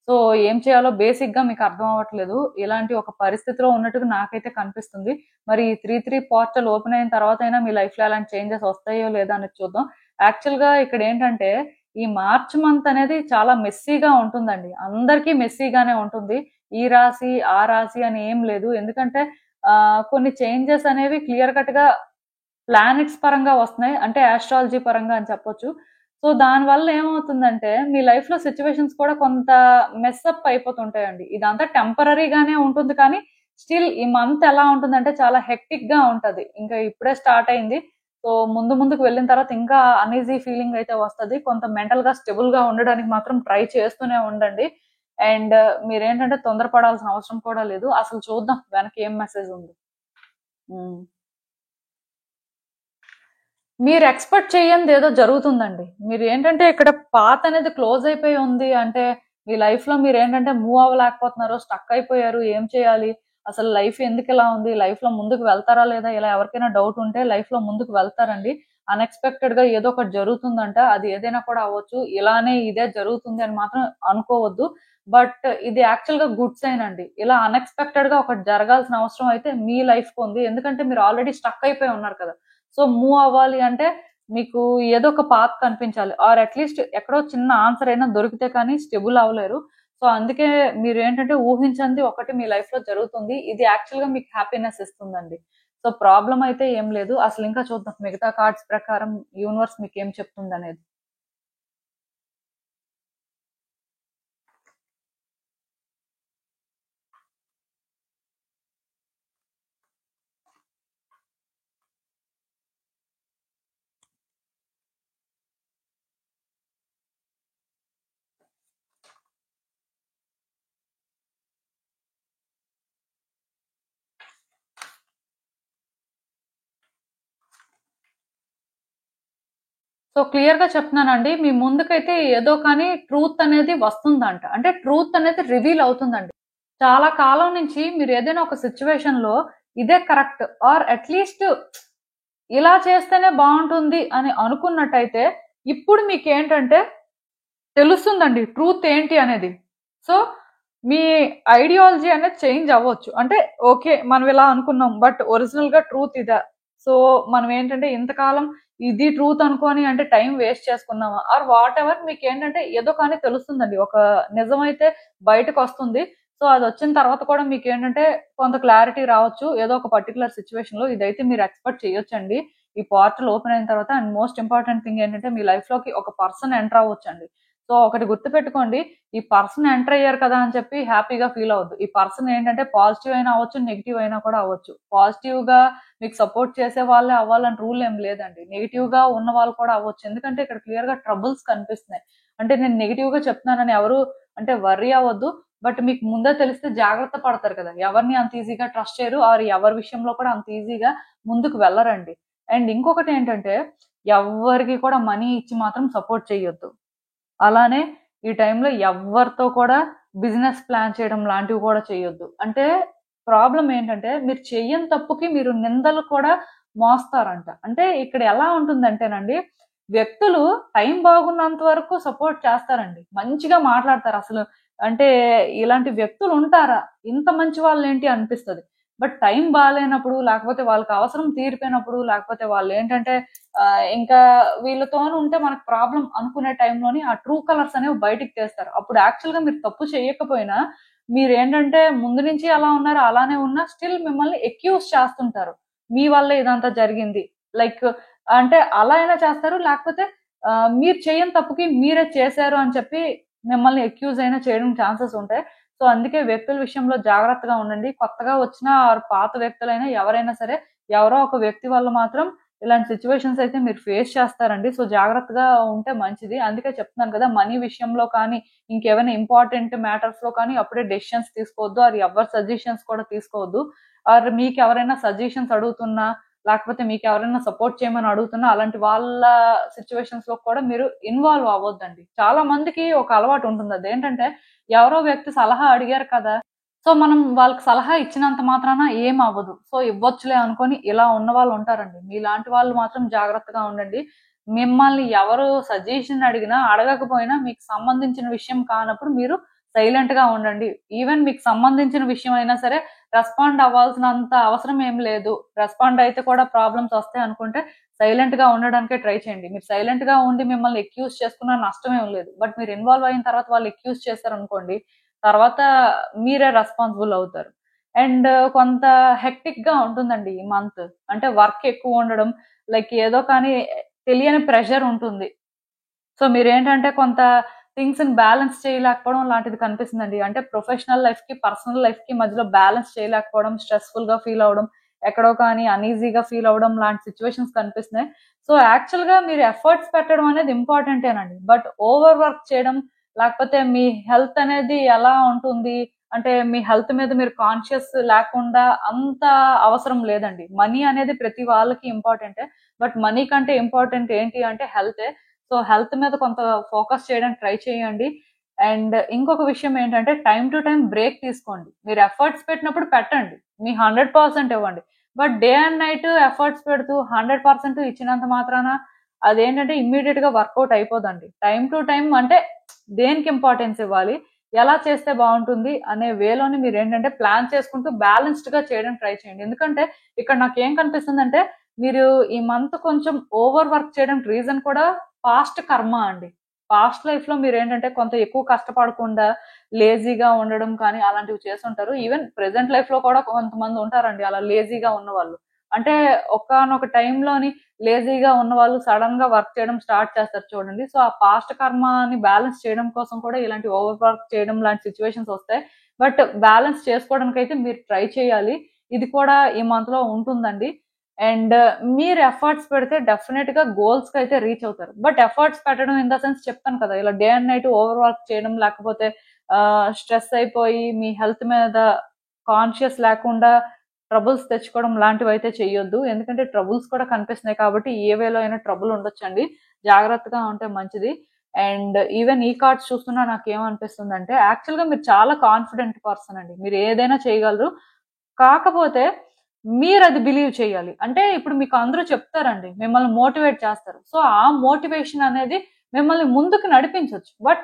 సో ఏం చేయాలో బేసిక్ గా మీకు అర్థం అవ్వట్లేదు. ఇలాంటి ఒక పరిస్థితిలో ఉన్నట్టుగా నాకైతే కనిపిస్తుంది. మరి ఈ 3-3 పోర్టల్ ఓపెన్ అయిన తర్వాత అయినా మీ లైఫ్ లో ఎలాంటి చేంజెస్ వస్తాయో లేదా అనేది చూద్దాం. యాక్చువల్ గా ఇక్కడ ఏంటంటే ఈ మార్చ్ మంత్ అనేది చాలా మెస్సీగా ఉంటుందండి. అందరికీ మెస్సీగానే ఉంటుంది. ఈ రాశి ఆ రాశి అని ఏం లేదు. ఎందుకంటే కొన్ని చేంజెస్ అనేవి క్లియర్ కట్ గా ప్లానెట్స్ పరంగా వస్తున్నాయి. అంటే ఆస్ట్రాలజీ పరంగా అని చెప్పొచ్చు. సో దాని వల్ల ఏమవుతుందంటే మీ లైఫ్ లో సిచ్యువేషన్స్ కూడా కొంత మెస్అప్ అయిపోతుంటాయండి. ఇదంతా టెంపరరీగానే ఉంటుంది, కానీ స్టిల్ ఈ మంత్ ఎలా ఉంటుందంటే చాలా హెక్టిక్ గా ఉంటది. ఇంకా ఇప్పుడే స్టార్ట్ అయింది. సో ముందు ముందుకు వెళ్ళిన తర్వాత ఇంకా అన్ఈజీ ఫీలింగ్ అయితే వస్తది. కొంత మెంటల్ గా స్టెబుల్ గా ఉండడానికి మాత్రం ట్రై చేస్తూనే ఉండండి. అండ్ మీరేంటంటే తొందరపడాల్సిన అవసరం కూడా లేదు. అసలు చూద్దాం వెనక ఏం మెసేజ్ ఉంది. మీరు ఎక్స్పెక్ట్ చేయంది ఏదో జరుగుతుందండి. మీరు ఏంటంటే ఇక్కడ పాత అనేది క్లోజ్ అయిపోయి ఉంది అంటే మీ లైఫ్ లో మీరు ఏంటంటే మూవ్ అవ్వలేకపోతున్నారు, స్టక్ అయిపోయారు, ఏం చేయాలి, అసలు లైఫ్ ఎందుకు ఇలా ఉంది, లైఫ్ లో ముందుకు వెళ్తారా లేదా, ఇలా ఎవరికైనా డౌట్ ఉంటే లైఫ్ లో ముందుకు వెళ్తారండి. అన్ఎక్స్పెక్టెడ్ గా ఏదో ఒకటి జరుగుతుందంట. అది ఏదైనా కూడా అవ్వచ్చు. ఇలానే ఇదే జరుగుతుంది అని మాత్రం అనుకోవద్దు. బట్ ఇది యాక్చువల్ గా గుడ్ సైన్ అండి. ఇలా అన్ఎక్స్పెక్టెడ్ గా ఒకటి జరగాల్సిన అవసరం అయితే మీ లైఫ్ కు ఉంది. ఎందుకంటే మీరు ఆల్రెడీ స్టక్ అయిపోయి ఉన్నారు కదా. సో మూవ్ అవ్వాలి అంటే మీకు ఏదో ఒక పాత్ కనిపించాలి, ఆర్ అట్లీస్ట్ ఎక్కడో చిన్న ఆన్సర్ అయినా దొరికితే కానీ స్టెబుల్ అవ్వలేరు. సో అందుకే మీరు ఏంటంటే ఊహించండి ఒకటి మీ లైఫ్ లో జరుగుతుంది. ఇది యాక్చువల్ గా మీకు హ్యాపీనెస్ ఇస్తుందండి. సో ప్రాబ్లం అయితే ఏం లేదు. అసలు ఇంకా చూద్దాం మిగతా కార్డ్స్ ప్రకారం యూనివర్స్ మీకు ఏం చెప్తుంది అనేది. సో క్లియర్ గా చెప్తున్నానండి, మీ ముందుకైతే ఏదో కానీ ట్రూత్ అనేది వస్తుందంట. అంటే ట్రూత్ అనేది రివీల్ అవుతుందండి. చాలా కాలం నుంచి మీరు ఏదైనా ఒక సిచ్యువేషన్ లో ఇదే కరెక్ట్, ఆర్ అట్లీస్ట్ ఇలా చేస్తేనే బాగుంటుంది అని అనుకున్నట్టయితే ఇప్పుడు మీకు ఏంటంటే తెలుస్తుందండి ట్రూత్ ఏంటి అనేది. సో మీ ఐడియాలజీ అనేది చేంజ్ అవ్వచ్చు. అంటే ఓకే మనం ఇలా అనుకున్నాం, బట్ ఒరిజినల్ గా ట్రూత్ ఇదా. సో మనం ఏంటంటే ఇంతకాలం ఇది ట్రూత్ అనుకోని అంటే టైం వేస్ట్ చేసుకున్నామా, ఆర్ వాట్ ఎవర్, మీకు ఏంటంటే ఏదో కానీ తెలుస్తుందండి. ఒక నిజమైతే బయటకు వస్తుంది. సో అది వచ్చిన తర్వాత కూడా మీకు ఏంటంటే కొంత క్లారిటీ రావచ్చు ఏదో ఒక పర్టికులర్ సిచ్యువేషన్ లో. ఇదైతే మీరు ఎక్స్పెక్ట్ చేయొచ్చండి ఈ పోర్టల్ ఓపెన్ అయిన తర్వాత. అండ్ మోస్ట్ ఇంపార్టెంట్ థింగ్ ఏంటంటే మీ లైఫ్ లోకి ఒక పర్సన్ ఎంటర్ అవ్వచ్చు అండి. సో ఒకటి గుర్తుపెట్టుకోండి, ఈ పర్సన్ ఎంటర్ అయ్యారు కదా అని చెప్పి హ్యాపీగా ఫీల్ అవ్వద్దు. ఈ పర్సన్ ఏంటంటే పాజిటివ్ అయినా అవ్వచ్చు, నెగిటివ్ అయినా కూడా అవ్వచ్చు. పాజిటివ్ గా మీకు సపోర్ట్ చేసే వాళ్ళే అవ్వాలని రూల్ ఏం లేదండి. నెగిటివ్ గా ఉన్న వాళ్ళు కూడా అవ్వచ్చు. ఎందుకంటే ఇక్కడ క్లియర్ గా ట్రబుల్స్ కనిపిస్తున్నాయి. అంటే నేను నెగిటివ్ గా చెప్తున్నానని ఎవరు అంటే వర్రీ అవ్వద్దు. బట్ మీకు ముందే తెలిస్తే జాగ్రత్త పడతారు కదా. ఎవరిని అంత ఈజీగా ట్రస్ట్ చేయరు, ఆర్ ఎవరి విషయంలో కూడా అంత ఈజీగా ముందుకు వెళ్ళరండి. అండ్ ఇంకొకటి ఏంటంటే ఎవరికి కూడా మనీ ఇచ్చి మాత్రం సపోర్ట్ చేయొద్దు. అలానే ఈ టైంలో ఎవరితో కూడా బిజినెస్ ప్లాన్ చేయడం లాంటివి కూడా చేయొద్దు. అంటే ప్రాబ్లం ఏంటంటే మీరు చెయ్యని తప్పుకి మీరు నిందలు కూడా మోస్తారంట. అంటే ఇక్కడ ఎలా ఉంటుందంటేనండి, వ్యక్తులు టైం బాగున్నంత వరకు సపోర్ట్ చేస్తారండి, మంచిగా మాట్లాడతారు. అసలు అంటే ఇలాంటి వ్యక్తులు ఉంటారా, ఇంత మంచి వాళ్ళు ఏంటి అనిపిస్తుంది. బట్ టైం బాగాలేనప్పుడు, లేకపోతే వాళ్ళకి అవసరం తీరిపోయినప్పుడు, లేకపోతే వాళ్ళు ఏంటంటే ఇంకా వీళ్ళతోనే ఉంటే మనకు ప్రాబ్లం అనుకునే టైంలోని ఆ ట్రూ కలర్స్ అనేవి బయటికి తెస్తారు. అప్పుడు యాక్చువల్ గా మీరు తప్పు చేయకపోయినా మీరు ఏంటంటే ముందు నుంచి అలా ఉన్నారు, అలానే ఉన్నా స్టిల్ మిమ్మల్ని ఎక్యూజ్ చేస్తుంటారు. మీ వల్ల ఇదంతా జరిగింది, లైక్ అంటే అలా అయినా చేస్తారు. లేకపోతే మీరు చేయని తప్పుకి మీరే చేశారు అని చెప్పి మిమ్మల్ని ఎక్యూజ్ అయినా చేయడం ఛాన్సెస్ ఉంటాయి. సో అందుకే వ్యక్తుల విషయంలో జాగ్రత్తగా ఉండండి. కొత్తగా వచ్చిన పాత వ్యక్తులైనా ఎవరైనా సరే, ఎవరో ఒక వ్యక్తి వల్ల మాత్రం ఇలాంటి సిచ్యువేషన్స్ అయితే మీరు ఫేస్ చేస్తారండి. సో జాగ్రత్తగా ఉంటే మంచిది. అందుకే చెప్తున్నాను కదా, మనీ విషయంలో కానీ ఇంకేమైనా ఇంపార్టెంట్ మ్యాటర్స్ లో కానీ అప్పుడే డెసిషన్స్ తీసుకోవద్దు. అది ఎవరి సజెషన్స్ కూడా తీసుకోవద్దు. ఆర్ మీకు ఎవరైనా సజెషన్స్ అడుగుతున్నా, లేకపోతే మీకు ఎవరైనా సపోర్ట్ చేయమని అడుగుతున్నా, అలాంటి వాళ్ళ సిచ్యువేషన్స్ లో కూడా మీరు ఇన్వాల్వ్ అవ్వద్దండి. చాలా మందికి ఒక అలవాటు ఉంటుంది, అదేంటంటే ఎవరో వ్యక్తి సలహా అడిగారు కదా, సో మనం వాళ్ళకి సలహా ఇచ్చినంత మాత్రాన ఏం అవ్వదు. సో ఇవ్వచ్చులే అనుకోని ఇలా ఉన్న వాళ్ళు ఉంటారండి. మీలాంటి వాళ్ళు మాత్రం జాగ్రత్తగా ఉండండి. మిమ్మల్ని ఎవరు సజెషన్ అడిగినా, అడగకపోయినా మీకు సంబంధించిన విషయం కానప్పుడు మీరు సైలెంట్‌గా ఉండండి. ఈవెన్ మీకు సంబంధించిన విషయం అయినా సరే రెస్పాండ్ అవ్వాల్సినంత అవసరం ఏం లేదు. రెస్పాండ్ అయితే కూడా ప్రాబ్లమ్స్ వస్తాయి అనుకుంటే సైలెంట్‌గా ఉండడానికే ట్రై చేయండి. మీరు సైలెంట్‌గా ఉండి మిమ్మల్ని అక్యూజ్ చేసుకున్న నష్టం ఏం లేదు. బట్ మీరు ఇన్వాల్వ్ అయిన తర్వాత వాళ్ళు అక్యూజ్ చేశారనుకోండి, తర్వాత మీరే రెస్పాన్సిబుల్ అవుతారు. అండ్ కొంత హెక్టిక్‌గా ఉంటుందండి ఈ మంత్. అంటే వర్క్ ఎక్కువ ఉండడం, లైక్ ఏదో కానీ తెలియని ప్రెషర్ ఉంటుంది. సో మీరేంటంటే కొంత థింగ్స్‌ని బ్యాలెన్స్ చేయలేకపోవడం లాంటిది కనిపిస్తుందండి. అంటే ప్రొఫెషనల్ లైఫ్‌కి, పర్సనల్ లైఫ్‌కి మధ్యలో బ్యాలెన్స్ చేయలేకపోవడం, స్ట్రెస్‌ఫుల్‌గా ఫీల్ అవ్వడం, ఎక్కడో కానీ అన్‌ఈజీగా ఫీల్ అవ్వడం లాంటి సిట్యుయేషన్స్ కనిపిస్తున్నాయి. సో యాక్చువల్‌గా మీరు ఎఫర్ట్స్ పెట్టడం అనేది ఇంపార్టెంటేనండి. బట్ ఓవర్ వర్క్ చేయడం, లేకపోతే మీ హెల్త్ అనేది ఎలా ఉంటుంది, అంటే మీ హెల్త్ మీద మీరు కాన్షియస్ లేకుండా అంత అవసరం లేదండి. మనీ అనేది ప్రతి వాళ్ళకి ఇంపార్టెంటే. బట్ మనీ కంటే ఇంపార్టెంట్ ఏంటి అంటే హెల్తే. సో హెల్త్ మీద కొంత ఫోకస్ చేయడానికి ట్రై చేయండి. అండ్ ఇంకొక విషయం ఏంటంటే టైమ్ టు టైమ్ బ్రేక్ తీసుకోండి. మీరు ఎఫర్ట్స్ పెట్టినప్పుడు పెట్టండి. మీ 100% ఇవ్వండి. But day and night efforts పెడుతూ 100% ఇచ్చినంత మాత్రాన అదేంటంటే ఇమ్మీడియట్ గా వర్కౌట్ అయిపోదండి. టైమ్ టు టైమ్ అంటే దేనికి ఇంపార్టెన్స్ ఇవ్వాలి, ఎలా చేస్తే బాగుంటుంది అనే వేలోని మీరు ఏంటంటే ప్లాన్ చేసుకుంటూ బ్యాలెన్స్డ్ గా చేయడానికి ట్రై చేయండి. ఎందుకంటే ఇక్కడ నాకు ఏం కనిపిస్తుందంటే మీరు ఈ మంత్ కొంచెం ఓవర్ వర్క్ చేయడానికి రీజన్ కూడా పాస్ట్ కర్మ అండి. పాస్ట్ లైఫ్ లో మీరు ఏంటంటే కొంత ఎక్కువ కష్టపడకుండా లేజీగా ఉండడం కానీ అలాంటివి చేస్తుంటారు. ఈవెన్ ప్రెసెంట్ లైఫ్ లో కూడా కొంతమంది ఉంటారండి అలా లేజీగా ఉన్న వాళ్ళు. అంటే ఒకానొక టైంలోని లేజీగా ఉన్న వాళ్ళు సడన్ గా వర్క్ చేయడం స్టార్ట్ చేస్తారు చూడండి. సో ఆ పాస్ట్ కర్మని బ్యాలెన్స్ చేయడం కోసం కూడా ఇలాంటి ఓవర్ వర్క్ చేయడం లాంటి సిచ్యువేషన్స్ వస్తాయి. బట్ బ్యాలెన్స్ చేసుకోవడానికి అయితే మీరు ట్రై చేయాలి. ఇది కూడా ఈ మంత్ లో ఉంటుందండి. అండ్ మీరు ఎఫర్ట్స్ పెడితే డెఫినెట్ గా గోల్స్ కి అయితే రీచ్ అవుతారు. బట్ ఎఫర్ట్స్ పెట్టడం ఇన్ ద సెన్స్ చెప్తాను కదా, ఇలా day and night over work చేయడం, లేకపోతే స్ట్రెస్ అయిపోయి మీ హెల్త్ మీద కాన్షియస్ లేకుండా ట్రబుల్స్ తెచ్చుకోవడం లాంటివి అయితే చెయ్యొద్దు. ఎందుకంటే ట్రబుల్స్ కూడా కనిపిస్తున్నాయి కాబట్టి ఏ వేలో అయినా ట్రబుల్ ఉండొచ్చండి. జాగ్రత్తగా ఉంటే మంచిది. అండ్ ఈవెన్ ఈ కార్డ్స్ చూస్తున్నా నాకేమనిపిస్తుందంటే యాక్చువల్ గా మీరు చాలా కాన్ఫిడెంట్ పర్సన్ అండి. మీరు ఏదైనా చేయగలరు. కాకపోతే మీరది బిలీవ్ చేయాలి. అంటే ఇప్పుడు మీకు అందరూ చెప్తారండి. మిమ్మల్ని మోటివేట్ చేస్తారు. సో, ఆ మోటివేషన్ అనేది మిమ్మల్ని ముందుకు నడిపించొచ్చు. బట్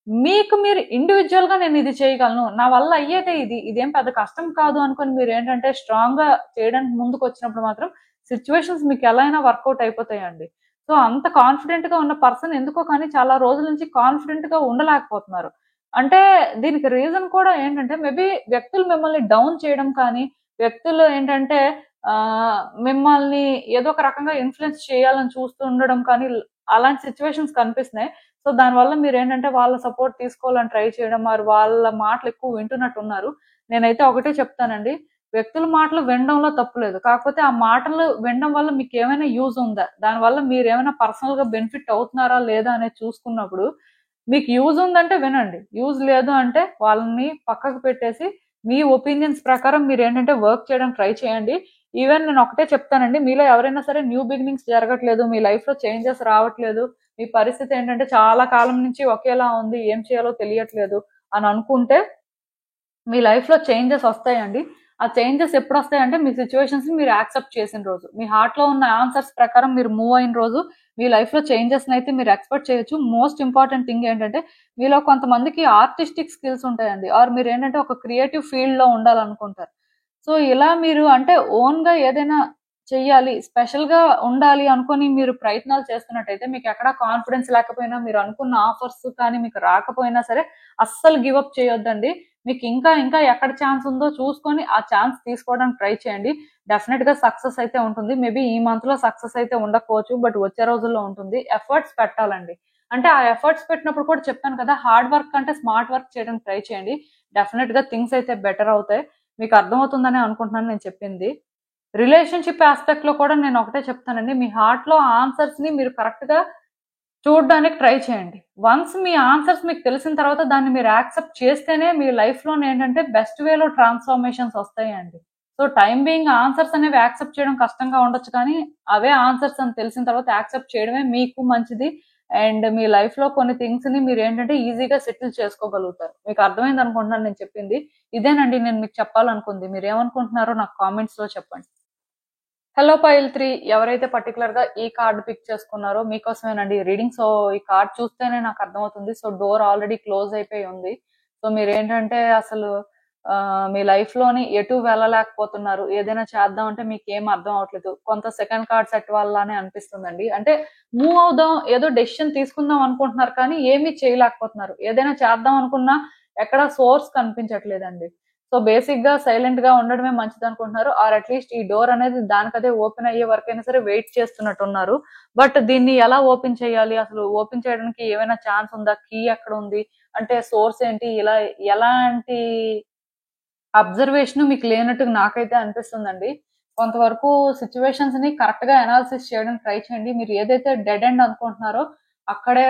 మీకు మీరు ఇండివిడ్యువల్‌గా నేనిది చేయగలను. నా వల్ల అయ్యేదే ఇది. ఇదేం పెద్ద కష్టం కాదు అనుకోని మీరేంటంటే స్ట్రాంగ్‌గా చేయడానికి ముందుకొచ్చినప్పుడు మాత్రం సిట్యుయేషన్స్ మీకెలా అయినా వర్కౌట్ అయిపోతాయండి. సో, అంత కాన్ఫిడెంట్‌గా ఉన్న పర్సన్ ఎందుకో కానీ చాలా రోజుల నుంచి కాన్ఫిడెంట్‌గా ఉండలేకపోతున్నారు. అంటే దీనికి రీజన్ కూడా ఏంటంటే మేబీ వ్యక్తులు మిమ్మల్ని డౌన్ చేయడం కానీ, వ్యక్తులు ఏంటంటే మిమ్మల్ని ఏదో ఒక రకంగా ఇన్‌ఫ్లుయెన్స్ చేయాలని చూస్తూ ఉండడం కానీ అలాంటి సిట్యుయేషన్స్ కనిపిస్తున్నాయి. సో, దానివల్ల మీరేంటంటే వాళ్ళ సపోర్ట్ తీసుకోవాలని ట్రై చేయడం, మరి వాళ్ళ మాటలు ఎక్కువ వింటున్నట్టున్నారు. నేనైతే ఒకటే చెప్తానండి. వ్యక్తుల మాటలు వినడంలో తప్పు లేదు. కాకపోతే ఆ మాటలు వినడం వల్ల మీకేమైనా యూజ్ ఉందా? దానివల్ల మీరేమైనా పర్సనల్‌గా బెనిఫిట్ అవుతున్నారా లేదా అనేది చూసుకున్నప్పుడు మీకు యూజ్ ఉందంటే వినండి. యూజ్ లేదు అంటే వాళ్ళని పక్కకు పెట్టేసి మీ ఒపీనియన్స్ ప్రకారం మీరేంటంటే వర్క్ చేయడానికి ట్రై చేయండి. ఈవెన్ నేను ఒకటే చెప్తానండి. మీలో ఎవరైనా సరే న్యూ బిగినింగ్స్ జరగట్లేదు, మీ లైఫ్‌లో చేంజెస్ రావట్లేదు, మీ పరిస్థితి ఏంటంటే చాలా కాలం నుంచి ఒకేలా ఉంది, ఏం చేయాలో తెలియట్లేదు అని అనుకుంటే మీ లైఫ్‌లో చేంజెస్ వస్తాయండి. ఆ చేంజెస్ ఎప్పుడొస్తాయంటే మీ సిట్యుయేషన్స్‌ని మీరు యాక్సెప్ట్ చేసిన రోజు. మీ హార్ట్‌లో ఉన్న ఆన్సర్స్ ప్రకారం మీరు మూవ్ అయిన రోజు మీ లైఫ్‌లో చేంజెస్‌నైతే మీరు ఎక్స్‌పెక్ట్ చేయొచ్చు. మోస్ట్ ఇంపార్టెంట్ థింగ్ ఏంటంటే మీలో కొంతమందికి ఆర్టిస్టిక్ స్కిల్స్ ఉంటాయండి. ఆర్ మీరేంటంటే ఒక క్రియేటివ్ ఫీల్డ్‌లో ఉండాలనుకుంటారు. సో, ఇలా మీరు అంటే ఓన్‌గా ఏదైనా చెయ్యాలి, స్పెషల్‌గా ఉండాలి అనుకోని మీరు ప్రయత్నాలు చేస్తున్నట్టయితే మీకెక్కడా కాన్ఫిడెన్స్ లేకపోయినా, మీరు అనుకున్న ఆఫర్స్ కానీ మీకు రాకపోయినా సరే అస్సలు గివ్ అప్ చేయొద్దండి. మీకు ఇంకా ఇంకా ఎక్కడ ఛాన్స్ ఉందో చూసుకొని ఆ ఛాన్స్ తీసుకోవడానికి ట్రై చేయండి. డెఫినెట్ గా సక్సెస్ అయితే ఉంటుంది. మేబీ ఈ మంత్ లో సక్సెస్ అయితే ఉండకపోవచ్చు. బట్ వచ్చే రోజుల్లో ఉంటుంది. ఎఫర్ట్స్ పెట్టాలండి. అంటే ఆ ఎఫర్ట్స్ పెట్టినప్పుడు కూడా చెప్పాను కదా, హార్డ్ వర్క్ కంటే స్మార్ట్ వర్క్ చేయడానికి ట్రై చేయండి. డెఫినెట్ గా థింగ్స్ అయితే బెటర్ అవుతాయి. మీకు అర్థమవుతుందని అనుకుంటున్నాను నేను చెప్పింది. రిలేషన్షిప్ ఆస్పెక్ట్ లో కూడా నేను ఒకటే చెప్తానండి. మీ హార్ట్ లో ఆన్సర్స్ ని మీరు కరెక్ట్ గా చూడడానికి ట్రై చేయండి. వన్స్ మీ ఆన్సర్స్ మీకు తెలిసిన తర్వాత దాన్ని మీరు యాక్సెప్ట్ చేస్తేనే మీ లైఫ్‌లోనేంటంటే బెస్ట్ వేలో ట్రాన్స్‌ఫర్మేషన్స్ వస్తాయండి. సో, టైమ్ బీయింగ్ ఆన్సర్స్ అనేవి యాక్సెప్ట్ చేయడం కష్టంగా ఉండొచ్చు కానీ, అవే ఆన్సర్స్ అని తెలిసిన తర్వాత యాక్సెప్ట్ చేయడమే మీకు మంచిది. అండ్ మీ లైఫ్ లో కొన్ని థింగ్స్ ని మీరు ఏంటంటే ఈజీగా సెటిల్ చేసుకోగలుగుతారు. మీకు అర్థమైంది అనుకుంటున్నాను నేను చెప్పింది. ఇదేనండి నేను మీకు చెప్పాలనుకుంది. మీరు ఏమనుకుంటున్నారో నాకు కామెంట్స్ లో చెప్పండి. హలో పైల్ 3 ఎవరైతే పర్టికులర్ గా ఈ కార్డ్ పిక్ చేసుకున్నారో మీకోసమేనండి రీడింగ్. సో ఈ కార్డ్ చూస్తేనే నాకు అర్థమవుతుంది. సో డోర్ ఆల్రెడీ క్లోజ్ అయిపోయి ఉంది. సో మీరేంటంటే అసలు మీ లైఫ్ లోని ఎటు వెళ్ళలేకపోతున్నారు. ఏదైనా చేద్దాం అంటే మీకు ఏం అర్థం అవట్లేదు. కొంత సెకండ్ కార్డ్ సెట్ వల్లనే అనిపిస్తుందండి. అంటే మూవ్ అవుదాం, ఏదో డెసిషన్ తీసుకుందాం అనుకుంటున్నారు కానీ ఏమీ చేయలేకపోతున్నారు. ఏదైనా చేద్దాం అనుకున్నా ఎక్కడ సోర్స్ కనిపించట్లేదండి. సో బేసిక్ గా సైలెంట్ గా ఉండడమే మంచిది అనుకుంటున్నారు. ఆర్ అట్లీస్ట్ ఈ డోర్ అనేది దానికదే ఓపెన్ అయ్యే వరకైనా సరే వెయిట్ చేస్తున్నట్టున్నారు. బట్ దీన్ని ఎలా ఓపెన్ చేయాలి, అసలు ఓపెన్ చేయడానికి ఏమైనా ఛాన్స్ ఉందా, కీ ఎక్కడ ఉంది, అంటే సోర్స్ ఏంటి, ఇలా ఎలాంటి అబ్జర్వేషన్ మీకు లేనట్టుగా నాకైతే అనిపిస్తుందండి. కొంతవరకు సిచ్యువేషన్స్ ని కరెక్ట్ గా అనాలిసిస్ చేయడానికి ట్రై చేయండి. మీరు ఏదైతే డెడ్ ఎండ్ అనుకుంటున్నారో అక్కడే